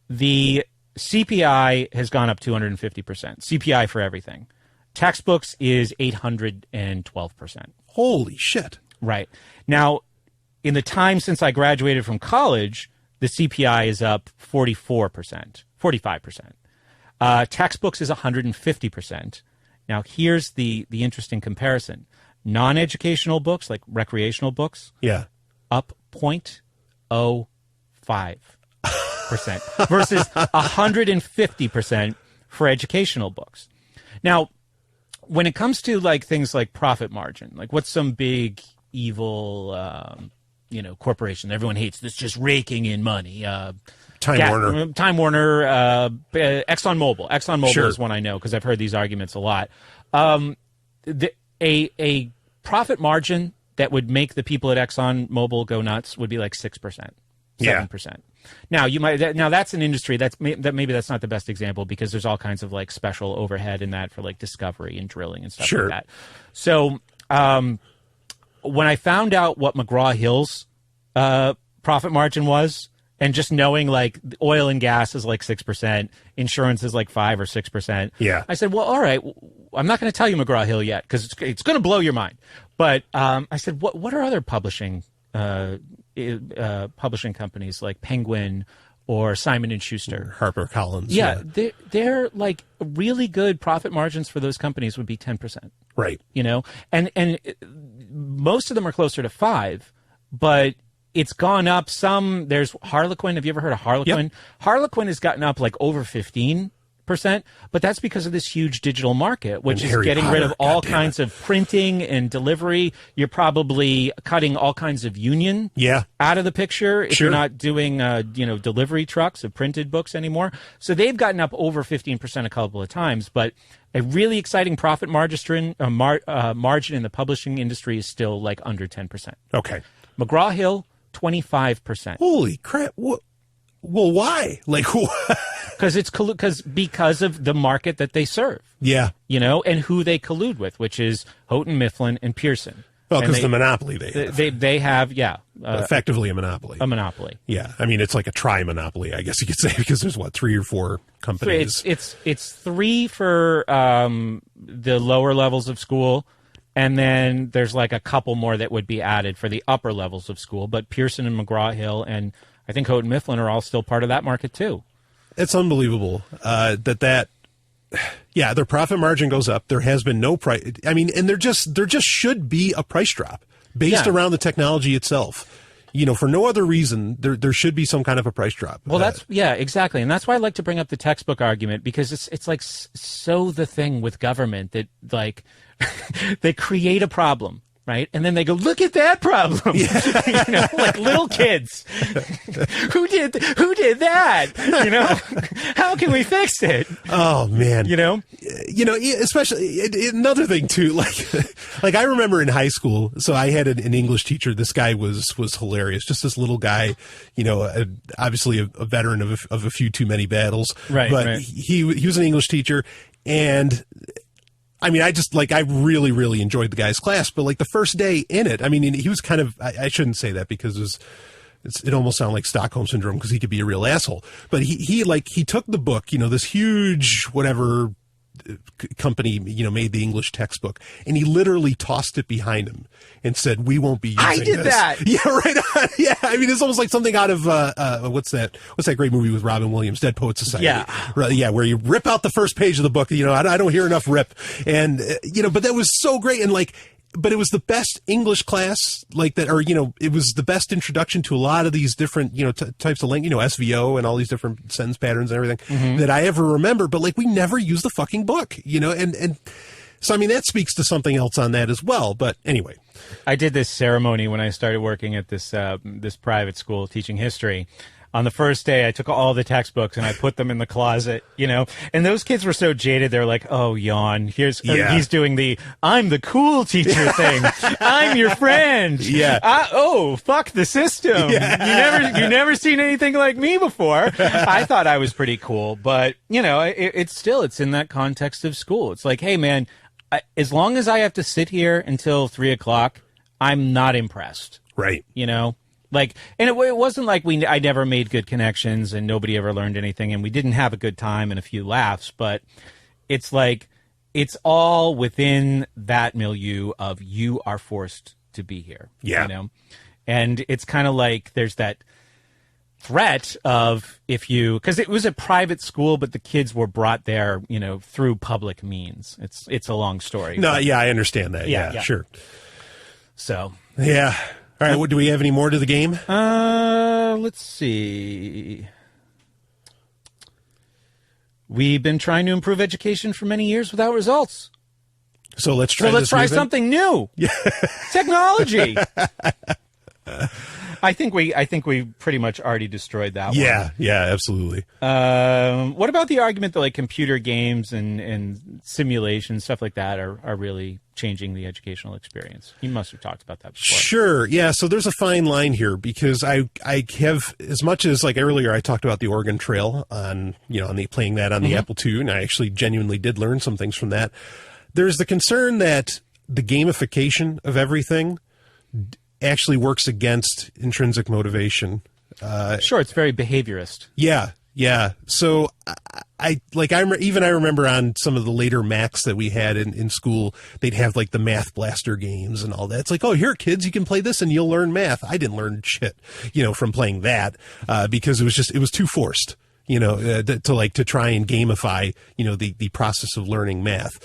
the CPI has gone up 250%. CPI for everything. Textbooks is 812%.
Holy shit.
Right. Now, in the time since I graduated from college, the CPI is up 44%, 45%. Textbooks is 150%. Now, here's the interesting comparison. Non-educational books, like recreational books, up 0.05% versus 150% for educational books. Now, when it comes to like things like profit margin, like what's some big evil, corporation that everyone hates that's just raking in money?
Warner.
Time Warner, ExxonMobil. ExxonMobil
Sure.
is one I know because I've heard these arguments a lot. A profit margin that would make the people at ExxonMobil go nuts would be like 6%, 7%. Now that's an industry maybe that's not the best example because there's all kinds of like special overhead in that for like discovery and drilling and stuff like that. So when I found out what McGraw-Hill's profit margin was, and just knowing like oil and gas is like 6%, insurance is like 5 or 6%.
Yeah.
I said, well, all right, I'm not going to tell you McGraw-Hill yet because it's going to blow your mind. But I said, what are other publishing companies like Penguin or Simon & Schuster?
HarperCollins.
Yeah, they're like really good profit margins for those companies would be 10%.
Right.
And most of them are closer to 5, but it's gone up some. There's Harlequin. Have you ever heard of Harlequin?
Yep.
Harlequin has gotten up like over 15%, but that's because of this huge digital market, which is getting rid of all kinds of printing and delivery. You're probably cutting all kinds of union out of the picture if you're not doing delivery trucks of printed books anymore. So they've gotten up over 15% a couple of times, but a really exciting profit margin in the publishing industry is still like under 10%.
Okay.
McGraw-Hill, 25%.
Holy crap! Well, why? Like,
because of the market that they serve.
Yeah.
And who they collude with, which is Houghton Mifflin and Pearson.
Well, because the monopoly
they have,
effectively a monopoly.
A monopoly.
Yeah, I mean it's like a tri-monopoly, I guess you could say, because there's 3 or 4 companies.
It's 3 for the lower levels of school. And then there's like a couple more that would be added for the upper levels of school. But Pearson and McGraw-Hill and I think Houghton Mifflin are all still part of that market too.
It's unbelievable their profit margin goes up. There has been no price. I mean, and there just should be a price drop based around the technology itself. For no other reason, there should be some kind of a price drop.
Well, exactly. And that's why I like to bring up the textbook argument, because it's like so the thing with government that like they create a problem, right? And then they go, look at that problem. Yeah. Like little kids. Who did that? How can we fix it?
Oh man. Especially another thing too, like I remember in high school, so I had an English teacher. This guy was hilarious. Just this little guy, obviously a veteran of a few too many battles.
Right.
But
right.
he was an English teacher, and I mean, I really, really enjoyed the guy's class, but like the first day in it, I mean, he was kind of, I shouldn't say that because it almost sounded like Stockholm Syndrome because he could be a real asshole, but he took the book, this huge, whatever company, made the English textbook, and he literally tossed it behind him and said, we won't be using
I did
this.
That.
Yeah, right on. Yeah. I mean, it's almost like something out of, what's that great movie with Robin Williams, Dead Poets Society?
Yeah.
Right, yeah, where you rip out the first page of the book, I don't hear enough rip. And, but that was so great. And but it was the best English class like that, or, it was the best introduction to a lot of these different, types of SVO and all these different sentence patterns and everything that I ever remember. But we never used the fucking book, and so, I mean, that speaks to something else on that as well. But anyway,
I did this ceremony when I started working at this private school teaching history. On the first day, I took all the textbooks and I put them in the closet, and those kids were so jaded. They're like, oh, yawn. He's doing the, I'm the cool teacher thing. I'm your friend.
Yeah.
Oh, fuck the system. Yeah. You never seen anything like me before. I thought I was pretty cool, but it's in that context of school. It's like, hey man, as long as I have to sit here until 3:00, I'm not impressed.
Right.
And it wasn't like I never made good connections and nobody ever learned anything and we didn't have a good time and a few laughs, but it's like, it's all within that milieu of you are forced to be here.
Yeah.
And it's kind of like there's that threat of because it was a private school, but the kids were brought there, through public means. It's a long story.
No, yeah, I understand that. Yeah, sure.
So.
Yeah. All right. Do we have any more to the game?
Let's see. We've been trying to improve education for many years without results.
So let's try
something new. Yeah. Technology. I think we pretty much already destroyed that one.
Yeah, absolutely.
What about the argument that computer games and simulations, stuff like that are really changing the educational experience? You must have talked about that before.
Sure. Yeah. So there's a fine line here because I have, as much as earlier I talked about the Oregon Trail on playing that on the Apple II, and I actually genuinely did learn some things from that. There's the concern that the gamification of everything actually works against intrinsic motivation.
Sure, it's very behaviorist.
Yeah. So I remember on some of the later Macs that we had in school, they'd have the Math Blaster games and all that. It's oh, here, kids, you can play this and you'll learn math. I didn't learn shit, from playing that because it was too forced. To try and gamify, the process of learning math.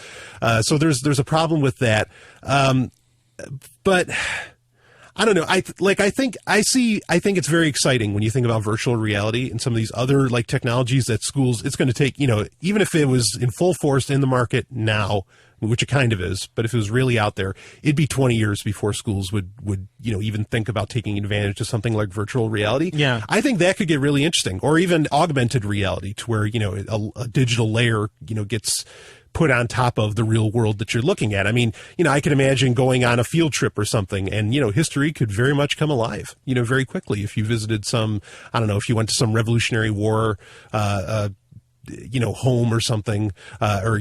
So there's a problem with that. But I don't know. I think it's very exciting when you think about virtual reality and some of these other technologies that schools, it's going to take, even if it was in full force in the market now, which it kind of is, but if it was really out there, it'd be 20 years before schools would even think about taking advantage of something like virtual reality.
Yeah. I
think that could get really interesting, or even augmented reality to where, a digital layer, gets put on top of the real world that you're looking at. I mean, I can imagine going on a field trip or something and, history could very much come alive, very quickly if you visited if you went to some Revolutionary War, home or something, or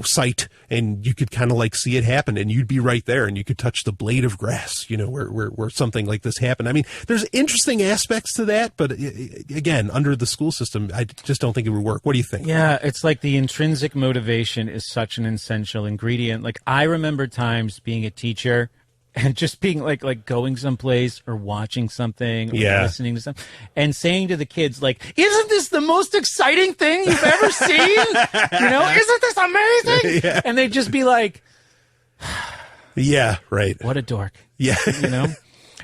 site, and you could kind of see it happen, and you'd be right there, and you could touch the blade of grass, where something like this happened. I mean, there's interesting aspects to that, but again, under the school system, I just don't think it would work. What do you think?
Yeah, it's the intrinsic motivation is such an essential ingredient. I remember times being a teacher and just being going someplace or watching something or listening to something and saying to the kids, isn't this the most exciting thing you've ever seen? Isn't this amazing? Yeah. And they'd just be
yeah, right.
What a dork.
Yeah.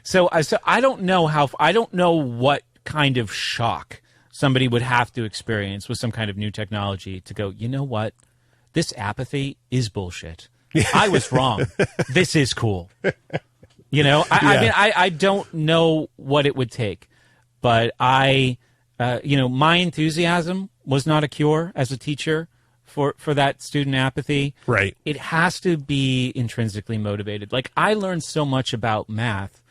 So I don't know what kind of shock somebody would have to experience with some kind of new technology to go, you know what? This apathy is bullshit. I was wrong. This is cool. I don't know what it would take, but my enthusiasm was not a cure as a teacher for that student apathy.
Right.
It has to be intrinsically motivated. I learned so much about math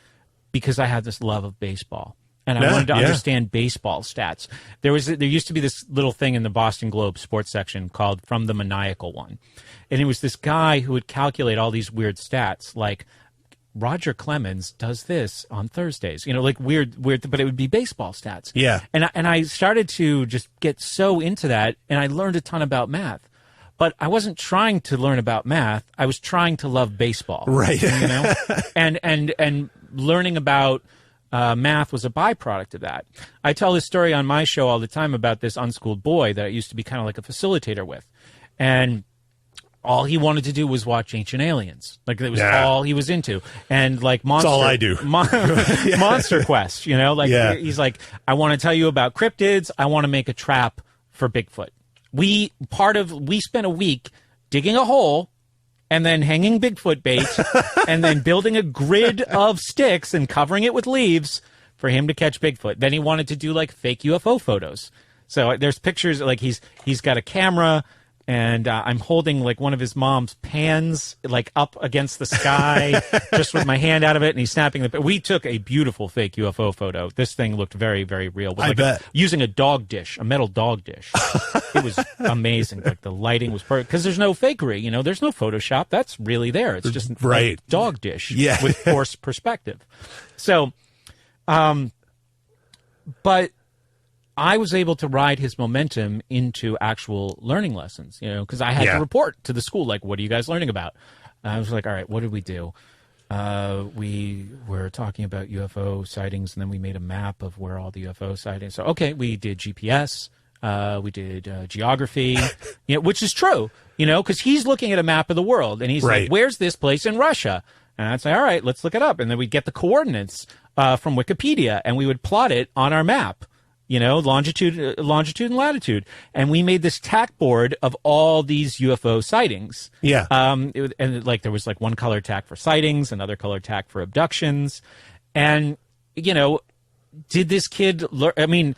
because I had this love of baseball. And I wanted to understand baseball stats. There used to be this little thing in the Boston Globe sports section called From the Maniacal One. And it was this guy who would calculate all these weird stats, like Roger Clemens does this on Thursdays, weird, but it would be baseball stats.
Yeah.
And I started to just get so into that, and I learned a ton about math. But I wasn't trying to learn about math. I was trying to love baseball.
Right.
And learning about math was a byproduct of that. I tell this story on my show all the time about this unschooled boy that I used to be kind of like a facilitator with. And all he wanted to do was watch Ancient Aliens. It was all he was into. And Monster.
That's all I do.
Monster Quest, he's I want to tell you about cryptids. I want to make a trap for Bigfoot. We spent a week digging a hole and then hanging Bigfoot bait, and then building a grid of sticks and covering it with leaves for him to catch Bigfoot. Then he wanted to do fake UFO photos. So there's pictures he's got a camera, and I'm holding one of his mom's pans up against the sky, just with my hand out of it, and he's snapping the. We took a beautiful fake UFO photo. This thing looked very, very real.
I bet.
Using a metal dog dish. It was amazing. The lighting was perfect because there's no fakery. There's no Photoshop. That's really there. It's just
right.
Dog dish
with
forced perspective. So, but I was able to ride his momentum into actual learning lessons, because I had to report to the school, what are you guys learning about? And I was all right, what did we do? We were talking about UFO sightings, and then we made a map of where all the UFO sightings. So, okay, we did GPS, we did geography, which is true, because he's looking at a map of the world, and he's like, "Where's this place in Russia?" And I'd say, "All right, let's look it up," and then we'd get the coordinates from Wikipedia, and we would plot it on our map. Longitude and latitude. And we made this tack board of all these UFO sightings.
Yeah.
There was one color tack for sightings, another color tack for abductions. And, did this kid learn? I mean,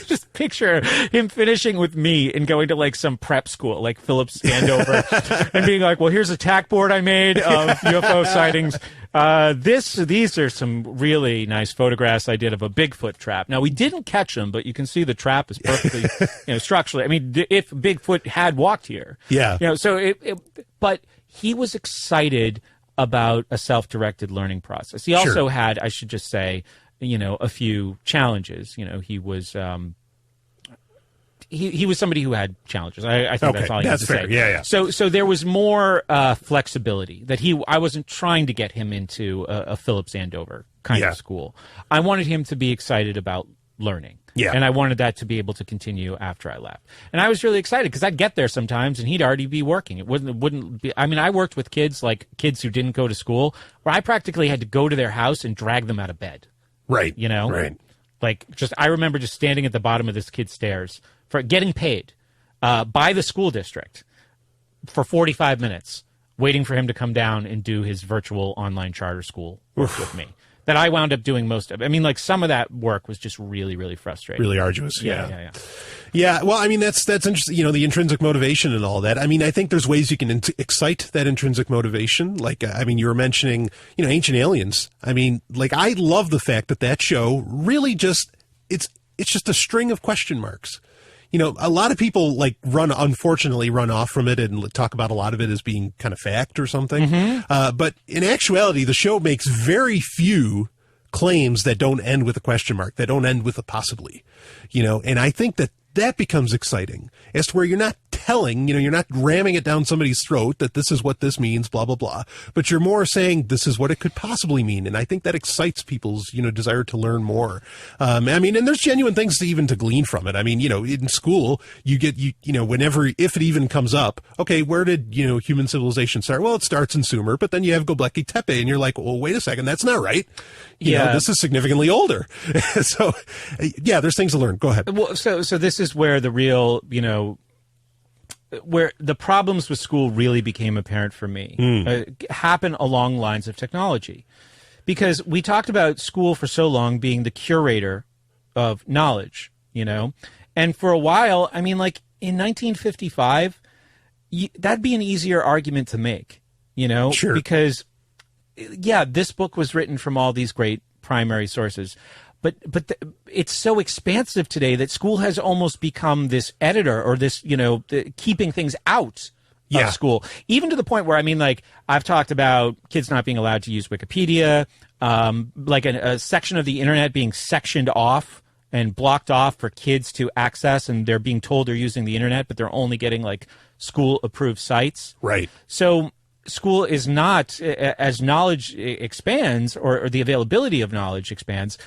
just picture him finishing with me and going to some prep school, like Phillips Andover, and being like, "Well, here's a tack board I made of UFO sightings. These are some really nice photographs I did of a Bigfoot trap." Now, we didn't catch them, but you can see the trap is perfectly, structurally. I mean, if Bigfoot had walked here, but he was excited about a self-directed learning process. He also had, I should just say, a few challenges. He was he was somebody who had challenges. I think that's all you have to say.
Yeah.
So there was more flexibility that I wasn't trying to get him into a Phillips Andover kind of school. I wanted him to be excited about learning.
Yeah.
And I wanted that to be able to continue after I left. And I was really excited because I'd get there sometimes and he'd already be working. It wouldn't be, I mean, I worked with kids who didn't go to school, where I practically had to go to their house and drag them out of bed.
Right.
Right. I remember just standing at the bottom of this kid's stairs for getting paid by the school district for 45 minutes, waiting for him to come down and do his virtual online charter school work with me. That I wound up doing most of. I mean, some of that work was just really, really frustrating.
Really arduous.
Yeah.
Yeah, well, I mean, that's interesting, the intrinsic motivation and all that. I mean, I think there's ways you can excite that intrinsic motivation. You were mentioning, Ancient Aliens. I mean, I love the fact that show really just, it's just a string of question marks. A lot of people unfortunately run off from it and talk about a lot of it as being kind of fact or something. Mm-hmm. But in actuality, the show makes very few claims that don't end with a question mark, that don't end with a possibly, and I think that becomes exciting as to where you're not telling, you're not ramming it down somebody's throat that this is what this means, blah, blah, blah, but you're more saying this is what it could possibly mean. And I think that excites people's, desire to learn more. And there's genuine things to glean from it. I mean, in school, you get, if it even comes up, okay, where did, human civilization start? Well, it starts in Sumer, but then you have Göbekli Tepe and you're like, well, wait a second, that's not right. This is significantly older. So, yeah, there's things to learn. Go ahead.
Well, so this is where the real, where the problems with school really became apparent for me happen along lines of technology. Because we talked about school for so long being the curator of knowledge, and for a while, I mean, in 1955, that'd be an easier argument to make,
Sure.
Because, this book was written from all these great primary sources. But it's so expansive today that school has almost become this editor or this, keeping things out of school. Even to the point where, I've talked about kids not being allowed to use Wikipedia, a section of the internet being sectioned off and blocked off for kids to access, and they're being told they're using the internet, but they're only getting school-approved sites.
Right.
So school is not, as knowledge expands or the availability of knowledge expands,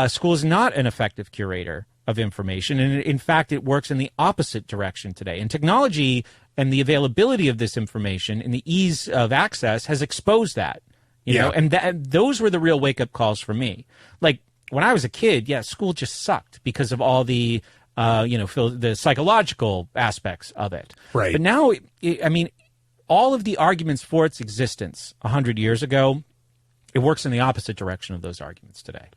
school is not an effective curator of information. And in fact, it works in the opposite direction today. And technology and the availability of this information and the ease of access has exposed that, and those were the real wake-up calls for me. When I was a kid, school just sucked because of all the, the psychological aspects of it.
Right.
But now, all of the arguments for its existence 100 years ago, it works in the opposite direction of those arguments today.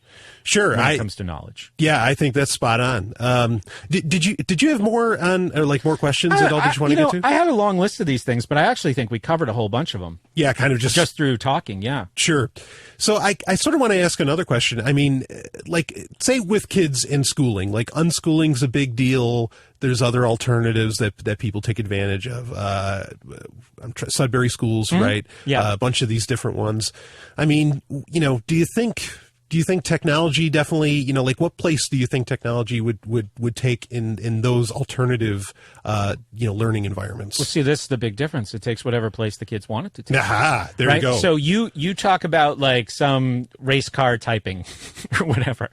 Sure,
when it comes to knowledge.
Yeah, I think that's spot on. Did you have more on more questions at all that you want to get to?
I had a long list of these things, but I actually think we covered a whole bunch of them.
Yeah, kind of just
through talking. Yeah,
sure. So I sort of want to ask another question. I mean, say with kids in schooling, unschooling's a big deal. There's other alternatives that people take advantage of. Sudbury schools, right?
Yeah.
A bunch of these different ones. I mean, do you think do you think technology definitely, like what place do you think technology would take in those alternative, learning environments?
Well, see, this is the big difference. It takes whatever place the kids want it to take.
Aha, there
right?
you go.
So you talk about like some race car typing or whatever.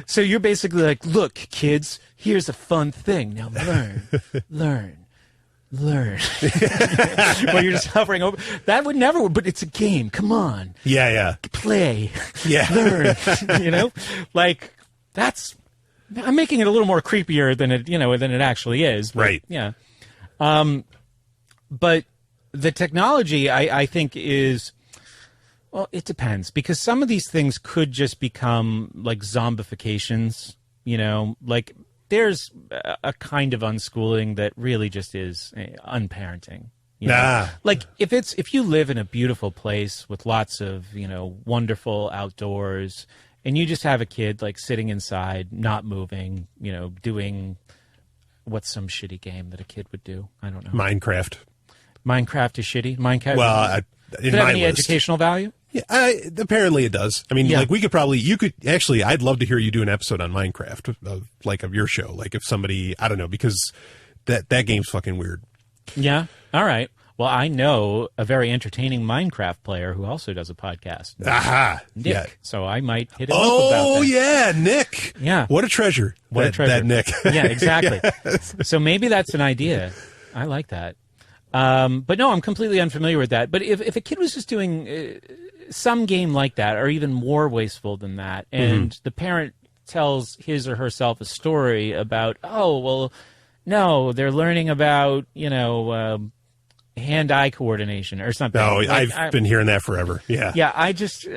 So you're basically like, look, kids, here's a fun thing. Now learn. Well, you're just hovering over. That would never work, but it's a game. Come on.
Yeah.
Play.
Yeah.
Learn. Like that's. I'm making it a little more creepier than it actually is. But,
right.
Yeah. But the technology, I think, is. Well, it depends, because some of these things could just become like zombifications. Like. There's a kind of unschooling that really just is unparenting. Like if you live in a beautiful place with lots of, wonderful outdoors, and you just have a kid like sitting inside, not moving, doing what's some shitty game that a kid would do? I don't know.
Minecraft
is shitty. Minecraft.
Well,
does it have any educational value?
Yeah, apparently it does. I mean, like I'd love to hear you do an episode on Minecraft, of your show. Like if somebody, I don't know, because that game's fucking weird.
Yeah. All right. Well, I know a very entertaining Minecraft player who also does a podcast.
Aha.
Nick.
Yeah.
So I might hit him up about that.
Oh, yeah, Nick.
Yeah.
What a treasure.
What a treasure.
That Nick.
Yeah, exactly. Yes. So maybe that's an idea. I like that. But no, I'm completely unfamiliar with that. But if a kid was just doing some game like that, or even more wasteful than that, and the parent tells his or herself a story about, no, they're learning about, hand-eye coordination or something.
No, I've been hearing that forever. Yeah.
Yeah, I just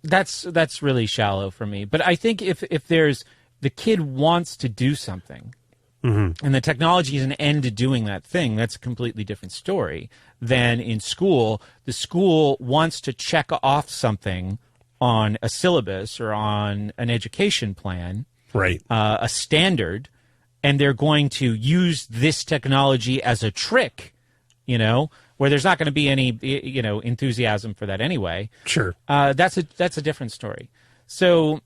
that's really shallow for me. But I think if there's the kid wants to do something, and the technology is an end to doing that thing, that's a completely different story than in school. The school wants to check off something on a syllabus or on an education plan,
right?
A standard, and they're going to use this technology as a trick, where there's not going to be any, enthusiasm for that anyway.
Sure.
That's a different story. So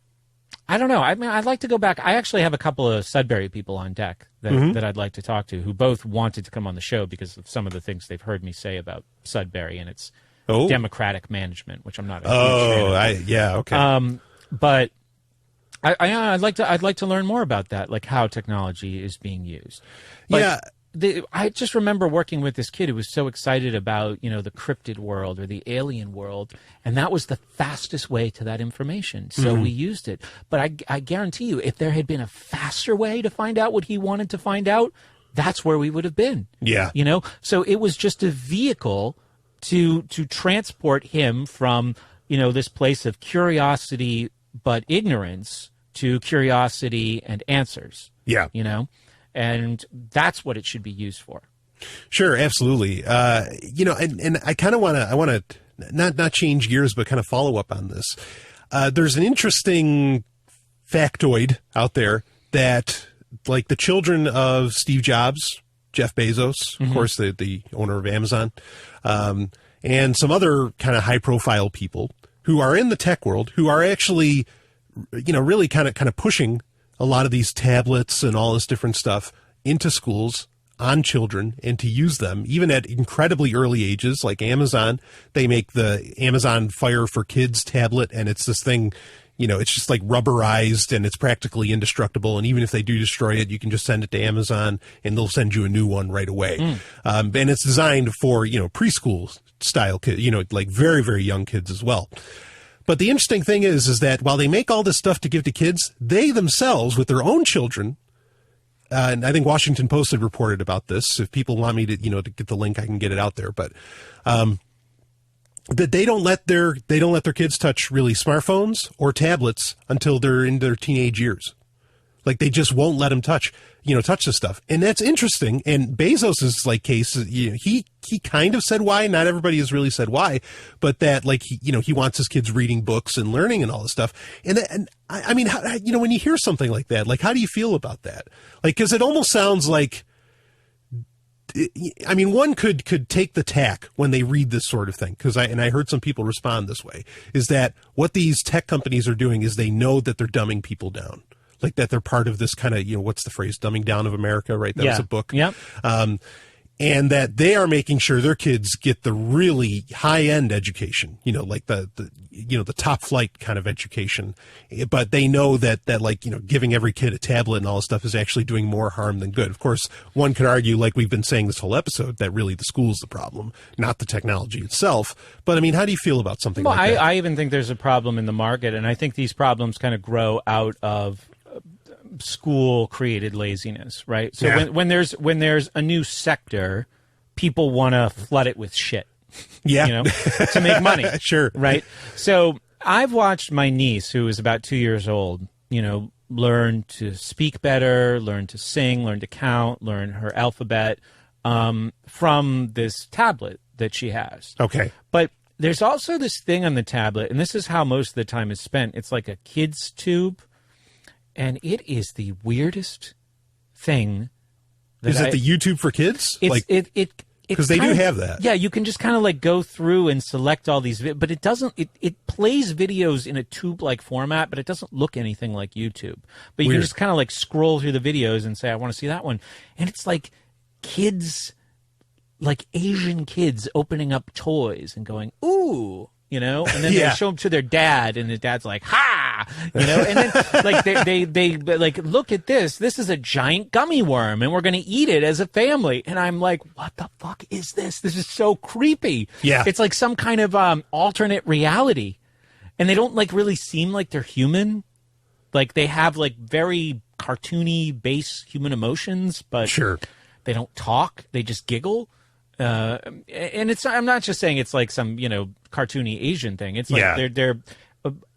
I don't know. I mean, I'd like to go back. I actually have a couple of Sudbury people on deck that I'd like to talk to, who both wanted to come on the show because of some of the things they've heard me say about Sudbury and its democratic management, which I'm not a huge fan of.
Okay.
But I'd like to learn more about that, like how technology is being used. But I just remember working with this kid who was so excited about, the cryptid world or the alien world, and that was the fastest way to that information. So we used it. But I guarantee you, if there had been a faster way to find out what he wanted to find out, that's where we would have been.
Yeah.
So it was just a vehicle to transport him from, this place of curiosity but ignorance to curiosity and answers.
Yeah.
And that's what it should be used for.
Sure, absolutely. And I kind of want to not change gears, but kind of follow up on this. There's an interesting factoid out there that, like, the children of Steve Jobs, Jeff Bezos, of course, the owner of Amazon, and some other kind of high-profile people who are in the tech world, who are actually, really kind of pushing a lot of these tablets and all this different stuff into schools on children, and to use them even at incredibly early ages. Like Amazon, they make the Amazon Fire for Kids tablet, and it's this thing, it's just like rubberized and it's practically indestructible. And even if they do destroy it, you can just send it to Amazon and they'll send you a new one right away. And it's designed for, preschool style kids, like very, very young kids as well. But the interesting thing is that while they make all this stuff to give to kids, they themselves, with their own children, and I think Washington Post had reported about this. If people want me to, to get the link, I can get it out there. But that they don't let their kids touch really smartphones or tablets until they're in their teenage years. Like they just won't let them touch this stuff. And that's interesting. And Bezos's case, he kind of said why. Not everybody has really said why, but that he wants his kids reading books and learning and all this stuff. And I mean, when you hear something like that, how do you feel about that? Cause it almost sounds like I mean, one could take the tack when they read this sort of thing, because I heard some people respond this way, is that what these tech companies are doing is they know that they're dumbing people down, like that they're part of this kind of, what's the phrase, dumbing down of America, right? That was a book.
Yep.
And that they are making sure their kids get the really high end education, like the top flight kind of education. But they know that giving every kid a tablet and all this stuff is actually doing more harm than good. Of course, one could argue, like we've been saying this whole episode, that really the school's the problem, not the technology itself. But I mean, how do you feel about something like that?
I even think there's a problem in the market, and I think these problems kind of grow out of school created laziness, right? So when there's a new sector, people want to flood it with shit, to make money.
Sure.
Right. So I've watched my niece, who is about 2 years old, learn to speak better, learn to sing, learn to count, learn her alphabet, from this tablet that she has.
Okay.
But there's also this thing on the tablet, and this is how most of the time is spent. It's like a kid's tube. And it is the weirdest thing.
Is it the YouTube for kids? Because they do have that.
Yeah, you can just kind of go through and select all these, but it doesn't. It plays videos in a tube-like format, but it doesn't look anything like YouTube. But you can just kind of scroll through the videos and say, I want to see that one. And it's like kids, like Asian kids opening up toys and going, ooh. And then they show them to their dad, and the dad's like, "Ha!" And then they look at this. This is a giant gummy worm, and we're going to eat it as a family. And I'm like, what the fuck is this? This is so creepy. Yeah, it's like some kind of alternate reality, and they don't really seem like they're human. Like they have very cartoony base human emotions, but they don't talk. They just giggle. And I'm not just saying it's like some, cartoony Asian thing. It's like they're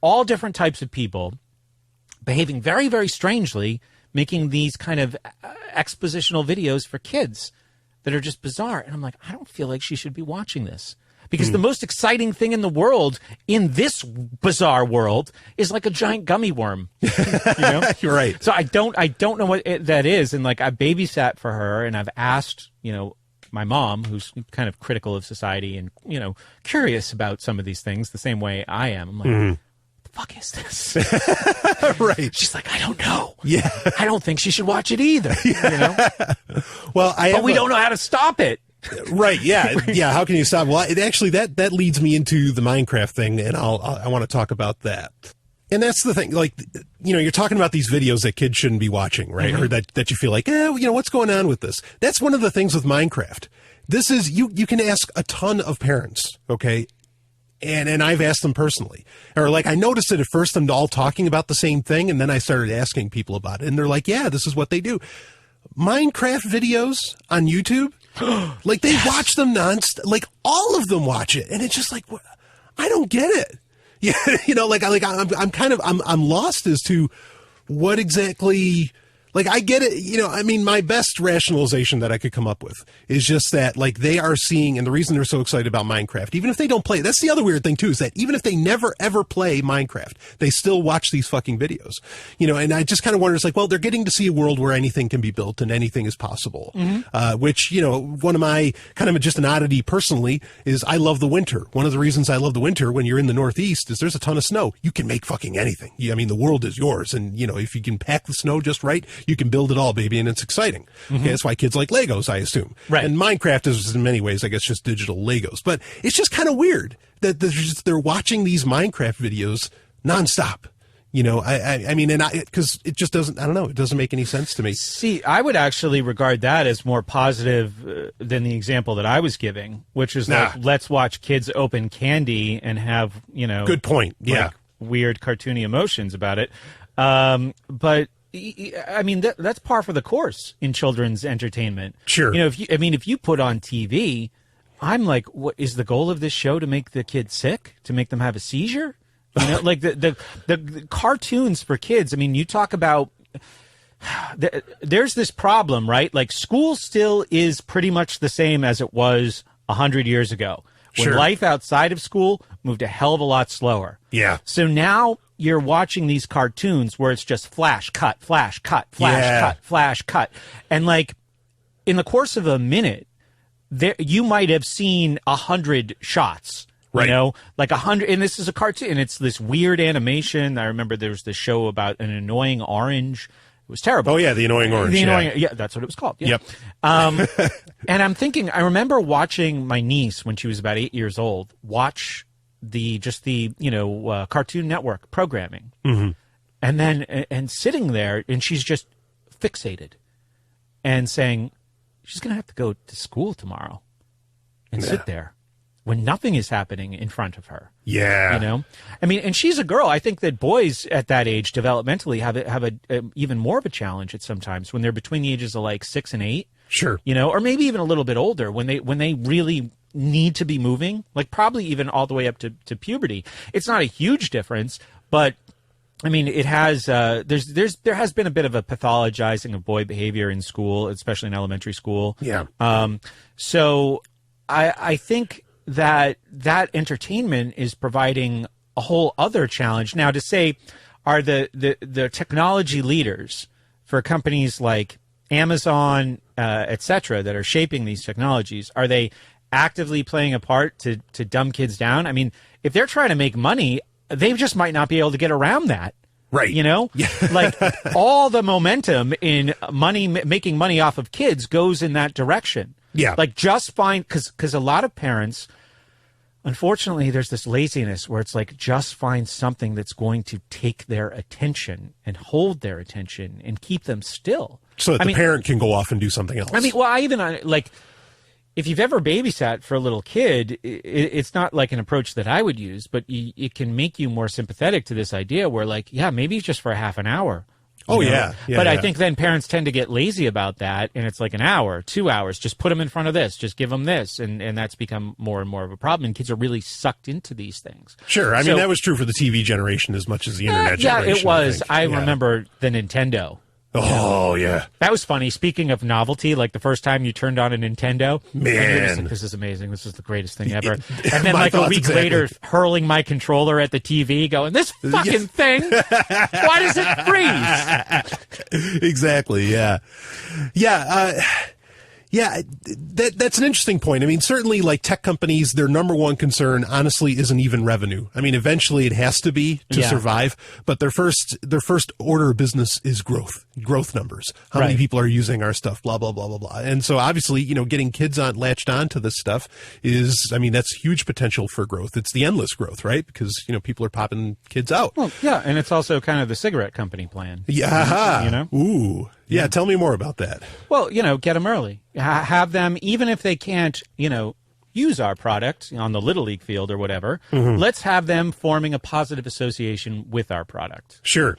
all different types of people behaving very, very strangely, making these kind of expositional videos for kids that are just bizarre. And I'm like, I don't feel like she should be watching this, because the most exciting thing in the world, in this bizarre world, is like a giant gummy worm.
You're right.
So I don't know what that is. And I babysat for her, and I've asked, my mom, who's kind of critical of society and, curious about some of these things the same way I am. I'm like, what the fuck is this?
Right.
She's like, I don't know.
Yeah.
I don't think she should watch it either.
Well,
but we don't know how to stop it.
Right. Yeah. Yeah. How can you stop? Well, it actually, that leads me into the Minecraft thing, and I want to talk about that. And that's the thing, you're talking about these videos that kids shouldn't be watching, right? Or that you feel like, what's going on with this? That's one of the things with Minecraft. This is, you can ask a ton of parents, okay? And I've asked them personally. Or I noticed it at first, them all talking about the same thing, and then I started asking people about it. And they're like, yeah, this is what they do. Minecraft videos on YouTube, they watch them nonstop. All of them watch it. And it's just I don't get it. Yeah, I'm lost as to what exactly, I get it, my best rationalization that I could come up with is just that, they are seeing, and the reason they're so excited about Minecraft, even if they don't play, that's the other weird thing too, is that even if they never ever play Minecraft, they still watch these fucking videos, and I just kind of wonder, it's they're getting to see a world where anything can be built and anything is possible, which, one of my kind of just an oddity personally is I love the winter. One of the reasons I love the winter when you're in the Northeast is there's a ton of snow. You can make fucking anything. The world is yours. And, if you can pack the snow just right, you can build it all, baby, and it's exciting. Okay, that's why kids like Legos, I assume.
Right.
And Minecraft is in many ways, I guess, just digital Legos. But it's just kind of weird that they're watching these Minecraft videos nonstop. Because it just doesn't, I don't know, it doesn't make any sense to me.
See, I would actually regard that as more positive than the example that I was giving, which is let's watch kids open candy and have,
Good point. Yeah.
Weird cartoony emotions about it. But that's par for the course in children's entertainment.
Sure.
If you put on TV, I'm like, what is the goal of this show? To make the kids sick? To make them have a seizure? The cartoons for kids. You talk about, there's this problem, right? School still is pretty much the same as it was 100 years ago. When life outside of school moved a hell of a lot slower.
Yeah.
So now you're watching these cartoons where it's just flash, cut, flash, cut, flash, cut, flash, cut. And in the course of a minute, you might have seen 100 shots.
Right.
You know, like 100, and this is a cartoon, and it's this weird animation. I remember there was this show about an annoying orange. It was terrible.
Oh, yeah, the annoying orange.
Yeah, that's what it was called. Yeah.
Yep.
And I'm thinking, I remember watching my niece when she was about 8 years old watch the Cartoon Network programming, and then and sitting there, and she's just fixated, and saying she's going to have to go to school tomorrow, and sit there when nothing is happening in front of her.
Yeah.
You know? I mean, and she's a girl. I think that boys at that age developmentally have a even more of a challenge at sometimes when they're between the ages of like 6 and 8.
Sure.
You know, or maybe even a little bit older when they really need to be moving, like probably even all the way up to puberty. It's not a huge difference, but I mean, it has. There has been a bit of a pathologizing of boy behavior in school, especially in elementary school.
Yeah.
So I think that entertainment is providing a whole other challenge. Now, to say, are the technology leaders for companies like Amazon, et cetera, that are shaping these technologies, are they actively playing a part to dumb kids down? I mean, if they're trying to make money, they just might not be able to get around that.
Right.
You know, like all the momentum in making money off of kids goes in that direction.
Yeah.
Like just find, because a lot of parents, unfortunately, there's this laziness where it's like just find something that's going to take their attention and hold their attention and keep them still.
So that the parent can go off and do something else.
I mean, well, I even like, if you've ever babysat for a little kid, it's not like an approach that I would use, but it can make you more sympathetic to this idea where, like, yeah, maybe it's just for a half an hour.
Oh,
know?
yeah.
But I think then parents tend to get lazy about that, and it's like an hour, 2 hours. Just put them in front of this. Just give them this. And that's become more and more of a problem, and kids are really sucked into these things.
Sure. I mean, that was true for the TV generation as much as the internet generation.
Yeah, it was. I
Yeah.
remember the Nintendo.
Oh, yeah.
That was funny. Speaking of novelty, like the first time you turned on a Nintendo,
Man.
you're just like, this is amazing. This is the greatest thing ever. And then
My
like a
thoughts
week
exactly.
later, hurling my controller at the TV, going, this fucking thing, why does it freeze?
Exactly. Yeah. Yeah. Yeah, that's an interesting point. I mean, certainly, like tech companies, their number one concern, honestly, isn't even revenue. I mean, eventually, it has to be to survive. But their first order of business is growth numbers. How many people are using our stuff? Blah blah blah blah blah. And so, obviously, getting kids latched onto this stuff is, I mean, that's huge potential for growth. It's the endless growth, right? Because people are popping kids out.
Well, yeah, and it's also kind of the cigarette company plan.
Yeah. Ooh. Yeah, tell me more about that.
Well, get them early. Have them, even if they can't, use our product on the Little League field or whatever, let's have them forming a positive association with our product.
Sure.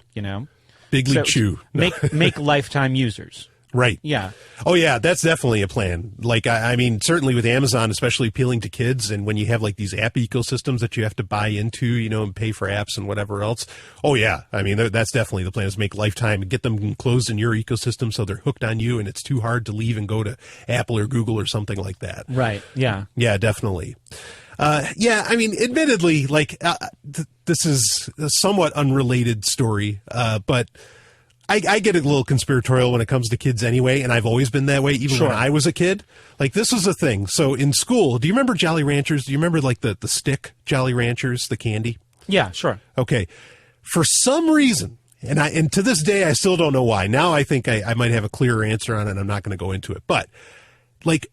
Big League Chew.
Make lifetime users.
Right.
Yeah.
Oh, yeah, that's definitely a plan. Like, I mean, certainly with Amazon, especially appealing to kids, and when you have like these app ecosystems that you have to buy into, and pay for apps and whatever else. Oh, yeah. I mean, that's definitely the plan, is make lifetime and get them enclosed in your ecosystem so they're hooked on you and it's too hard to leave and go to Apple or Google or something like that.
Right. Yeah.
Yeah, definitely. Yeah, I mean, admittedly, like, this is a somewhat unrelated story, but I get a little conspiratorial when it comes to kids anyway, and I've always been that way, even when I was a kid. Like, this was a thing. So in school, do you remember Jolly Ranchers? Do you remember, like, the stick Jolly Ranchers, the candy?
Yeah, sure.
Okay. For some reason, and to this day, I still don't know why. Now I think I might have a clearer answer on it, and I'm not going to go into it. But, like,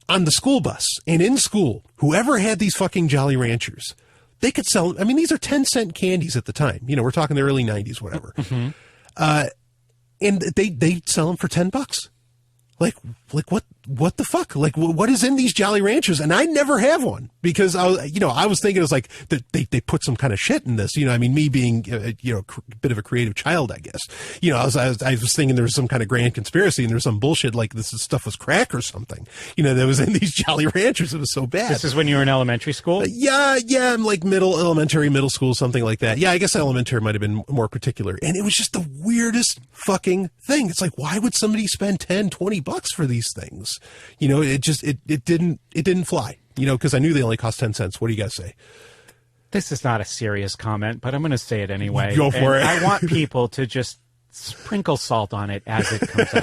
on the school bus and in school, whoever had these fucking Jolly Ranchers, they could sell, I mean, these are 10-cent candies at the time. We're talking the early 90s, whatever. And they sell them for $10. Like what the fuck? Like, what is in these Jolly Ranchers? And I never have one because I was thinking it was like they put some kind of shit in this. I mean, me being a bit of a creative child, I guess. I was thinking there was some kind of grand conspiracy and there's some bullshit like this stuff was crack or something. That was in these Jolly Ranchers. It was so bad.
This is when you were in elementary school?
Yeah, I'm like elementary, middle school, something like that. Yeah, I guess elementary might have been more particular. And it was just the weirdest fucking thing. It's like, why would somebody spend $10-20 for these things? It didn't fly, because I knew they only cost 10 cents. What do you guys say?
This is not a serious comment, but I'm going to say it anyway.
Go for it.
I want people to just sprinkle salt on it as it comes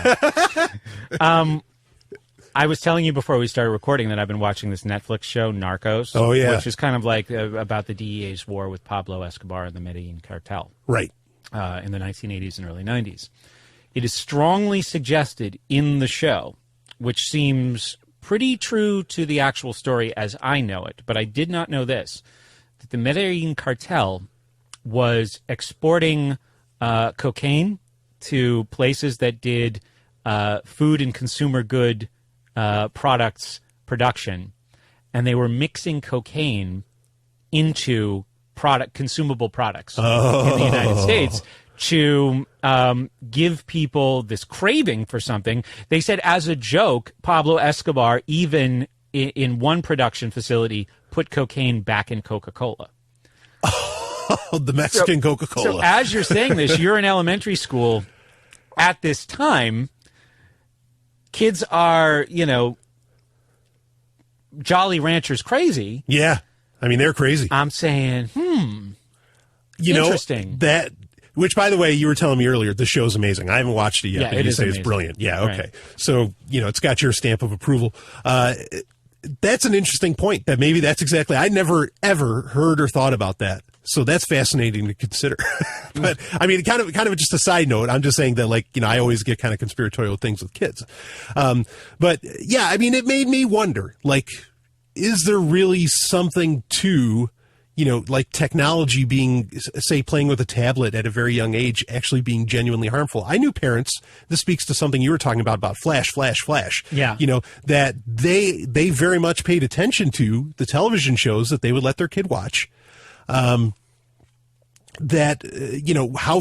out. I was telling you before we started recording that I've been watching this Netflix show, Narcos.
Oh, yeah.
Which is kind of like about the DEA's war with Pablo Escobar and the Medellin cartel.
Right.
In the 1980s and early 90s. It is strongly suggested in the show, which seems pretty true to the actual story as I know it, but I did not know this, that the Medellin cartel was exporting cocaine to places that did food and consumer good products production, and they were mixing cocaine into consumable products in the United States to give people this craving for something. They said, as a joke, Pablo Escobar, even in one production facility, put cocaine back in Coca-Cola.
The Mexican Coca-Cola.
So as you're saying this, you're in elementary school at this time. Kids are, Jolly Ranchers crazy.
Yeah. I mean, they're crazy.
I'm saying, interesting.
Which, by the way, you were telling me earlier, the show's amazing. I haven't watched it yet,
Yeah,
but you say
amazing.
it's brilliant. Yeah, okay.
Right.
So, it's got your stamp of approval. That's an interesting point, that maybe that's exactly, I never, ever heard or thought about that. So that's fascinating to consider. But, I mean, kind of just a side note, I'm just saying that, I always get kind of conspiratorial things with kids. But, yeah, I mean, it made me wonder, is there really something to, technology being, say, playing with a tablet at a very young age actually being genuinely harmful? I knew parents, this speaks to something you were talking about flash.
Yeah.
That they very much paid attention to the television shows that they would let their kid watch. How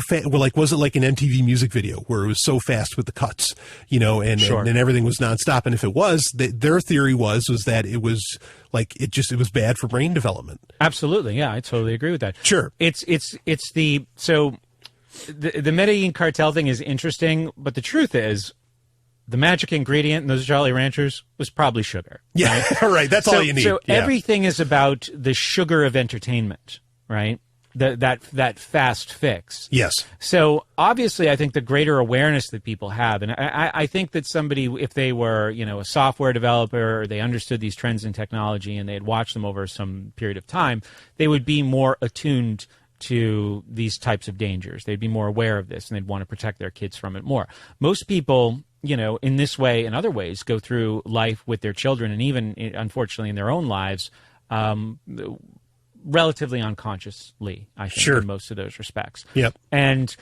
fast, was it like an MTV music video where it was so fast with the cuts, and everything was nonstop. And if it was, their theory was that it was it was bad for brain development.
Absolutely. Yeah, I totally agree with that.
Sure.
The Medellin cartel thing is interesting, but the truth is the magic ingredient in those Jolly Ranchers was probably sugar.
Yeah. Right. That's all you need.
So
yeah.
everything is about the sugar of entertainment, right? That fast fix.
Yes.
So obviously, I think the greater awareness that people have, and I think that somebody, if they were, a software developer, or they understood these trends in technology and they had watched them over some period of time, they would be more attuned to these types of dangers. They'd be more aware of this, and they'd want to protect their kids from it more. Most people, in this way and other ways, go through life with their children, and even, unfortunately, in their own lives, relatively unconsciously, I think,
Sure.
in most of those respects.
Yep.
And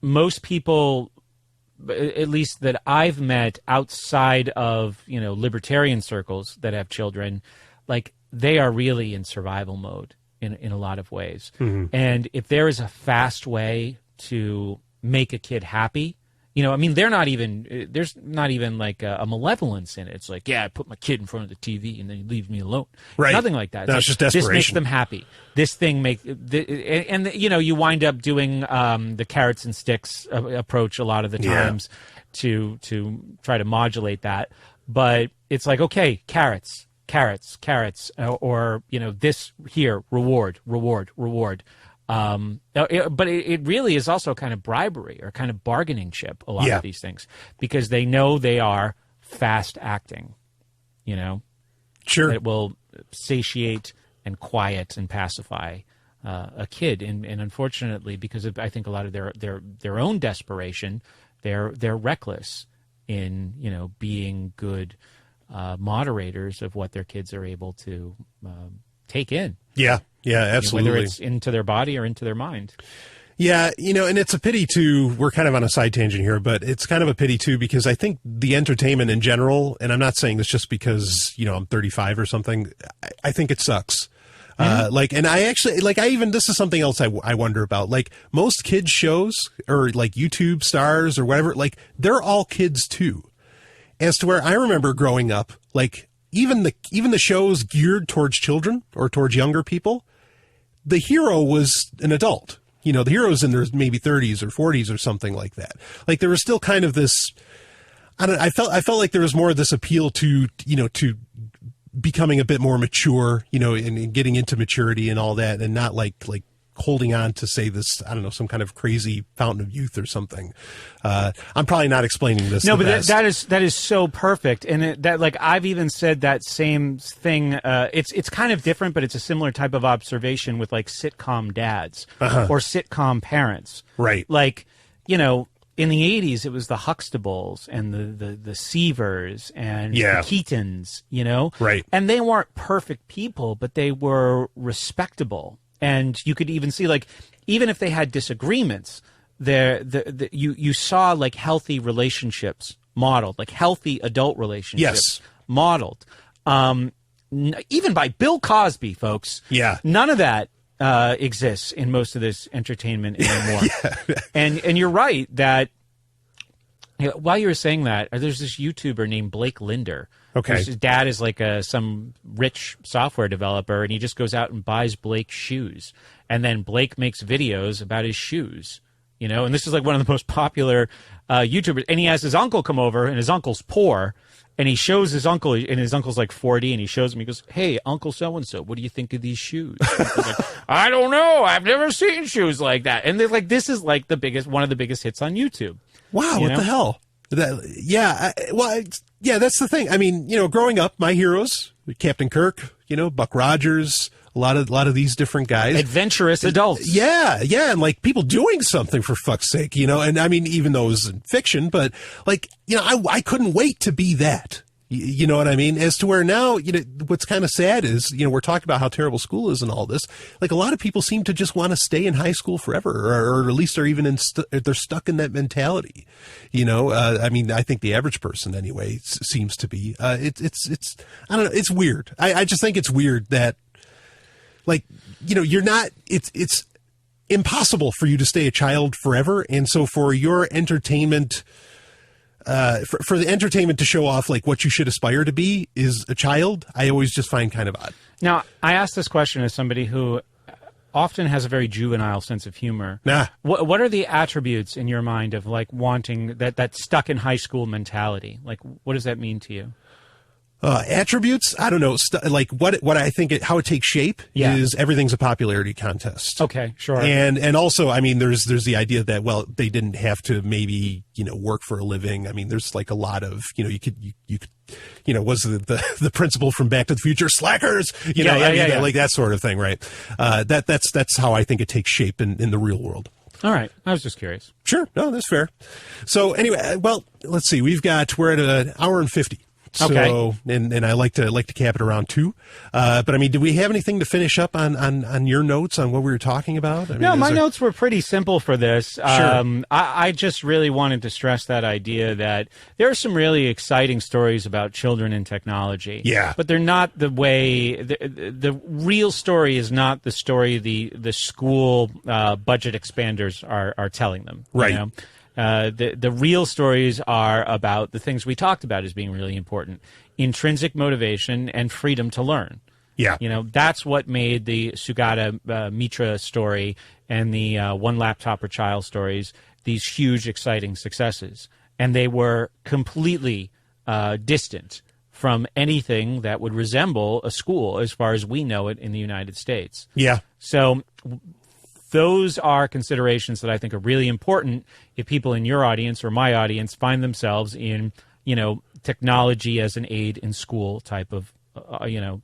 most people, at least that I've met outside of, libertarian circles that have children, they are really in survival mode in a lot of ways. Mm-hmm. And if there is a fast way to make a kid happy, they're not even, there's not even a malevolence in it. It's I put my kid in front of the TV and then he leaves me alone.
Right.
Nothing like that.
No, it's just desperation.
This makes them happy. This thing you wind up doing the carrots and sticks approach a lot of the times to try to modulate that. But it's okay, carrots, or this here, reward. But it really is also kind of bribery or kind of bargaining chip, a lot of these things, because they know they are fast acting,
Sure.
that will satiate and quiet and pacify a kid. And unfortunately, because of, I think, a lot of their own desperation, they're reckless in, being good moderators of what their kids are able to take in.
Yeah. Yeah, absolutely.
Whether it's into their body or into their mind.
Yeah, and it's a pity too, we're kind of on a side tangent here, but it's kind of a pity too, because I think the entertainment in general, and I'm not saying this just because, I'm 35 or something, I think it sucks. Mm-hmm. And I actually, this is something else I wonder about. Most kids shows, or YouTube stars or whatever, they're all kids too. As to where I remember growing up, even the shows geared towards children or towards younger people, the hero was an adult. The hero's in their maybe 30s or 40s or something like that. There was still kind of this, I felt like there was more of this appeal to becoming a bit more mature, and getting into maturity and all that, and not holding on to, say, this, I don't know, some kind of crazy fountain of youth or something. I'm probably not explaining this.
No, but that is so perfect. And that, like, I've even said that same thing. It's kind of different, but it's a similar type of observation with, like, sitcom dads or sitcom parents.
Right.
Like, you know, in the 80s, it was the Huxtables and the Seavers and the Keatons, you know?
Right.
And they weren't perfect people, but they were respectable. And you could even see, like, even if they had disagreements, you saw, like, healthy relationships modeled, like healthy adult relationships modeled. Even by Bill Cosby, folks.
Yeah.
None of that exists in most of this entertainment anymore. And you're right that, while you were saying that, there's this YouTuber named Blake Linder.
Okay.
His dad is like some rich software developer, and he just goes out and buys Blake shoes. And then Blake makes videos about his shoes, you know? And this is like one of the most popular YouTubers. And he has his uncle come over, and his uncle's poor. And he shows his uncle, and his uncle's like 40, and he shows him, he goes, "Hey, Uncle so-and-so, what do you think of these shoes?" He's like, "I don't know. I've never seen shoes like that." And they're like, this is like one of the biggest hits on YouTube.
Wow, what the hell? That's the thing. I mean, you know, growing up, my heroes, Captain Kirk, you know, Buck Rogers, a lot of these different guys.
Adventurous adults.
Yeah, and like people doing something, for fuck's sake, you know. And I mean, even though it was in fiction, but like, you know, I couldn't wait to be that. You know what I mean? As to where now, you know, what's kind of sad is, you know, we're talking about how terrible school is and all this. Like, a lot of people seem to just want to stay in high school forever, or at least they're even they're stuck in that mentality. You know, I mean, I think the average person anyway seems to be. It's I don't know. It's weird. I just think it's weird that, like, you know, you're not. It's impossible for you to stay a child forever, and so for your entertainment. For the entertainment to show off like what you should aspire to be is a child, I always just find kind of odd.
Now, I ask this question as somebody who often has a very juvenile sense of humor. What are the attributes in your mind of like wanting that stuck in high school mentality? Like, what does that mean to you?
Attributes? I don't know. Like what I think how it takes shape is everything's a popularity contest.
Okay, sure.
And also, I mean, there's the idea that, well, they didn't have to maybe, you know, work for a living. I mean, there's like a lot of, you know, you could, you know, was the principle from Back to the Future, slackers, you know, like that sort of thing, right? That's how I think it takes shape in the real world.
All right. I was just curious.
Sure. No, that's fair. So anyway, well, let's see. We're at an hour and 50. So,
okay.
And I like to cap it around 2. But I mean, do we have anything to finish up on your notes on what we were talking about? I mean,
no, my notes were pretty simple for this.
Sure.
I just really wanted to stress that idea that there are some really exciting stories about children and technology.
Yeah.
But they're not the way the real story is not the story the school budget expanders are telling them.
Right.
You know? The real stories are about the things we talked about as being really important: intrinsic motivation and freedom to learn.
Yeah.
You know, that's what made the Sugata Mitra story and the One Laptop per Child stories these huge, exciting successes. And they were completely distant from anything that would resemble a school as far as we know it in the United States.
Yeah.
So those are considerations that I think are really important if people in your audience or my audience find themselves in, you know, technology as an aid in school type of,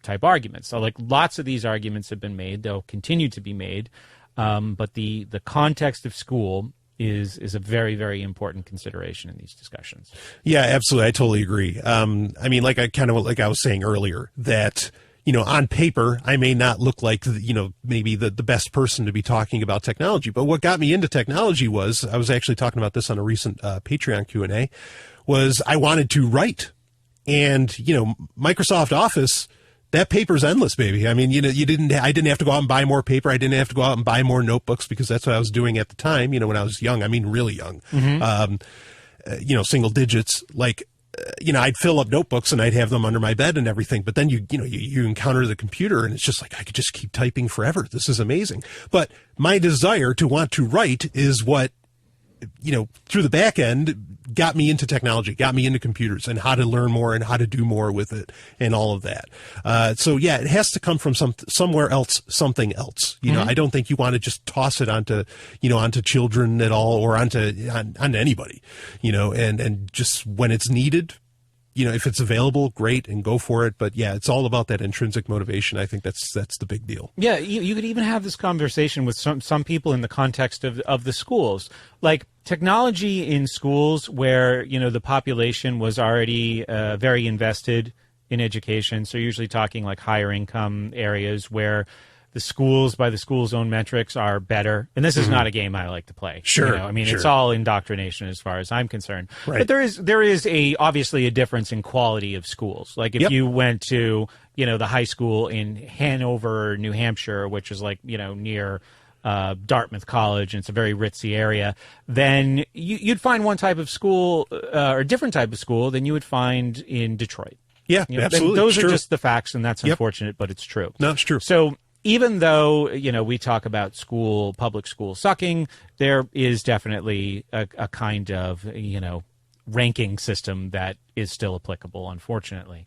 type arguments. So, like, lots of these arguments have been made. They'll continue to be made. But the context of school is a very, very important consideration in these discussions.
Yeah, absolutely. I totally agree. I mean, like I was saying earlier, that, you know, on paper, I may not look like, you know, maybe the best person to be talking about technology. But what got me into technology was, I was actually talking about this on a recent Patreon Q&A, was I wanted to write. And, you know, Microsoft Office, that paper's endless, baby. I mean, you know, I didn't have to go out and buy more paper. I didn't have to go out and buy more notebooks, because that's what I was doing at the time, you know, when I was young. I mean, really young.
Mm-hmm.
You know, single digits, like, you know, I'd fill up notebooks and I'd have them under my bed and everything. But then you encounter the computer and it's just like, I could just keep typing forever. This is amazing. But my desire to want to write is what through the back end, got me into technology, got me into computers and how to learn more and how to do more with it and all of that. So yeah, it has to come from somewhere else, something else. I don't think you want to just toss it onto children at all or onto anybody, and just when it's needed. If it's available, great, and go for it. But yeah, it's all about that intrinsic motivation. I think that's the big deal.
Yeah, you could even have this conversation with some people in the context of the schools. Like technology in schools where, the population was already very invested in education. So you're usually talking like higher income areas where the schools, by the school's own metrics, are better. And this is not a game I like to play.
Sure.
It's all indoctrination as far as I'm concerned.
Right.
But there is obviously a difference in quality of schools. Like if you went to, the high school in Hanover, New Hampshire, which is like, near Dartmouth College, and it's a very ritzy area, then you'd find one type of school or a different type of school than you would find in Detroit.
Yeah, absolutely.
Those are just the facts, and that's unfortunate, but it's true.
No, it's true.
So even though, we talk about public school sucking, there is definitely a kind of, ranking system that is still applicable, unfortunately.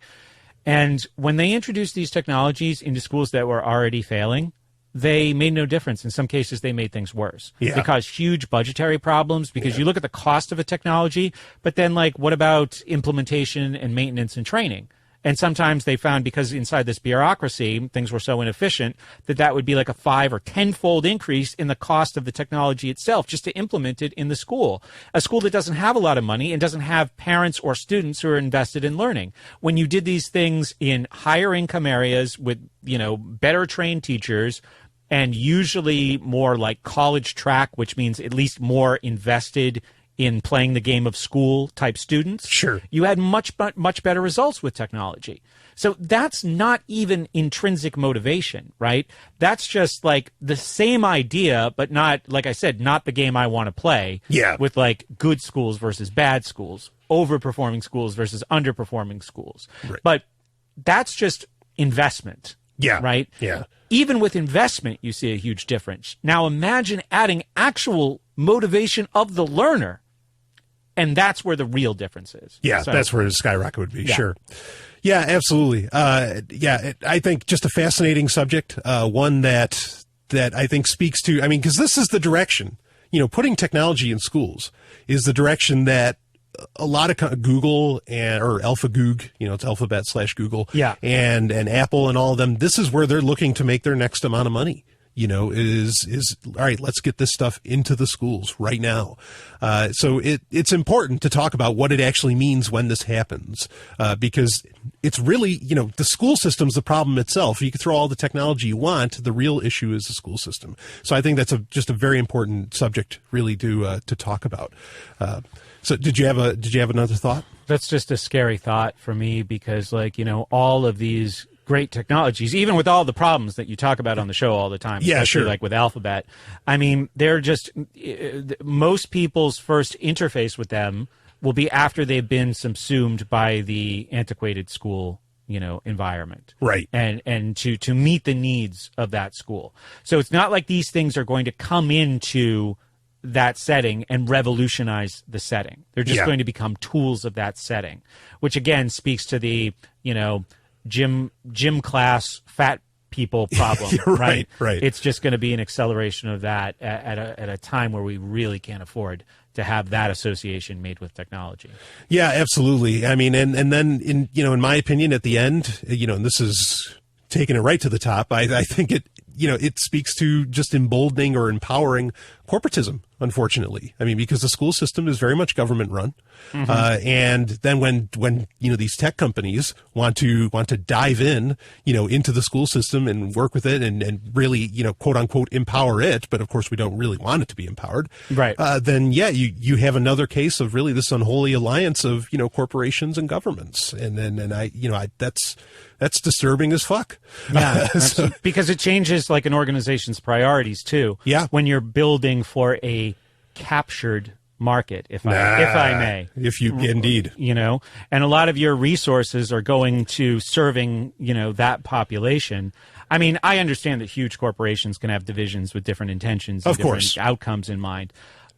And when they introduced these technologies into schools that were already failing, they made no difference. In some cases, they made things worse.
Yeah.
They caused huge budgetary problems because you look at the cost of a technology, but then, what about implementation and maintenance and training? And sometimes they found, because inside this bureaucracy, things were so inefficient, that would be like a 5 or 10-fold increase in the cost of the technology itself just to implement it in the school. A school that doesn't have a lot of money and doesn't have parents or students who are invested in learning. When you did these things in higher income areas with, better trained teachers, and usually more like college track, which means at least more invested in playing the game of school type students,
sure,
you had much better results with technology. So that's not even intrinsic motivation, right? That's just like the same idea, but not, like I said, not the game I want to play.
Yeah.
With like good schools versus bad schools, overperforming schools versus underperforming schools.
Right.
But that's just investment.
Yeah.
Right?
Yeah.
Even with investment, you see a huge difference. Now imagine adding actual motivation of the learner. And that's where the real difference is.
Yeah,
so,
that's where the skyrocket would be,
yeah.
Sure. Yeah, absolutely. I think just a fascinating subject, one that I think speaks to, because this is the direction, putting technology in schools is the direction that a lot of Google or AlphaGoog, it's Alphabet/Google,
yeah, and
Apple and all of them, this is where they're looking to make their next amount of money. Is all right, let's get this stuff into the schools right now. So it's important to talk about what it actually means when this happens, because it's really, the school system's the problem itself. You can throw all the technology you want. The real issue is the school system. So I think that's just a very important subject really to talk about. So did you have another thought?
That's just a scary thought for me because all of these great technologies, even with all the problems that you talk about on the show all the time,
yeah,
especially
sure,
like with Alphabet. They're just, most people's first interface with them will be after they've been subsumed by the antiquated school, environment.
Right.
And to meet the needs of that school. So it's not like these things are going to come into that setting and revolutionize the setting. They're just going to become tools of that setting, which again speaks to the, gym class fat people problem.
Right.
It's just going to be an acceleration of that at a time where we really can't afford to have that association made with technology.
Yeah, absolutely. And then in my opinion, at the end, and this is taking it right to the top, I think it speaks to just emboldening or empowering corporatism, unfortunately. Because the school system is very much government run. Mm-hmm. And then when these tech companies want to dive into the school system and work with it and really, quote unquote, empower it. But of course, we don't really want it to be empowered.
Right.
Then, you have another case of really this unholy alliance of, corporations and governments. That's disturbing as fuck.
Yeah. Because it changes like an organization's priorities too.
Yeah.
When you're building for a captured market, if I may.
If you indeed.
And a lot of your resources are going to serving, that population. I understand that huge corporations can have divisions with different intentions and
of course,
different outcomes in mind.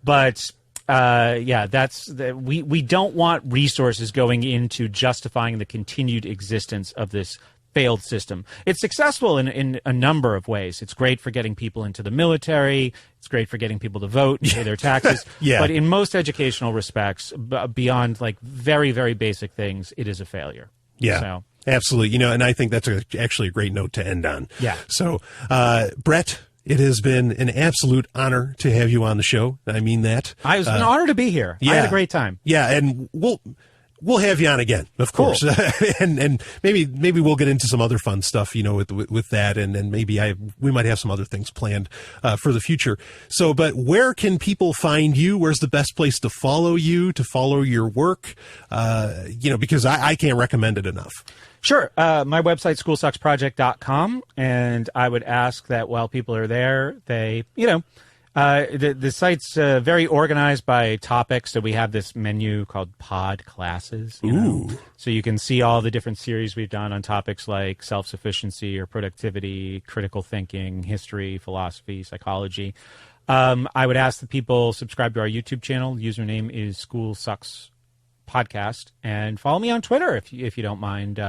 But we don't want resources going into justifying the continued existence of this failed system. It's successful in a number of ways. It's great for getting people into the military. It's great for getting people to vote and pay their taxes.
Yeah.
But in most educational respects, beyond like very, very basic things, it is a failure.
Yeah.
So.
Absolutely. And I think that's actually a great note to end on.
Yeah.
So, Brett, it has been an absolute honor to have you on the show. I mean that.
It was an honor to be here. I had a great time.
Yeah, and we'll have you on again, of course. and maybe we'll get into some other fun stuff, with that, and maybe we might have some other things planned for the future. So, but where can people find you? Where's the best place to follow you, to follow your work? Because I can't recommend it enough.
Sure. My website, schoolsucksproject.com, and I would ask that while people are there, they, the site's very organized by topics. So we have this menu called Pod Classes. So you can see all the different series we've done on topics like self-sufficiency or productivity, critical thinking, history, philosophy, psychology. I would ask that people subscribe to our YouTube channel. The username is School Sucks Podcast, and follow me on Twitter if you don't mind.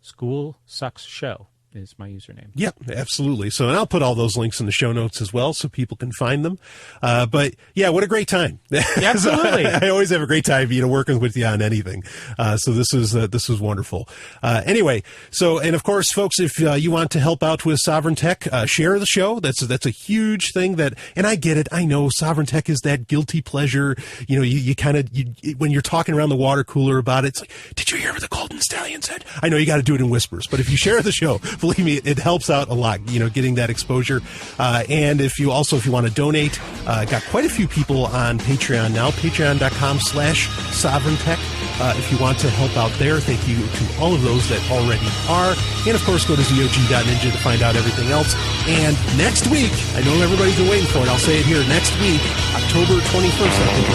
School Sucks Show is my username.
Yep, absolutely. So, and I'll put all those links in the show notes as well, so people can find them. But yeah, what a great time!
Absolutely,
I always have a great time, working with you on anything. So this is wonderful. Anyway, and of course, folks, if you want to help out with Sovryn Tech, share the show. That's a huge thing. And I get it. I know Sovryn Tech is that guilty pleasure. You kind of when you're talking around the water cooler about it, it's like, did you hear what the Golden Stallion said? I know you got to do it in whispers, but if you share the show, believe me, it helps out a lot, getting that exposure. And if you want to donate, got quite a few people on Patreon now, patreon.com/SovrynTech. If you want to help out there, thank you to all of those that already are. And of course, go to zog.ninja to find out everything else. And next week, I know everybody's been waiting for it. I'll say it here. Next week, October 21st, I think.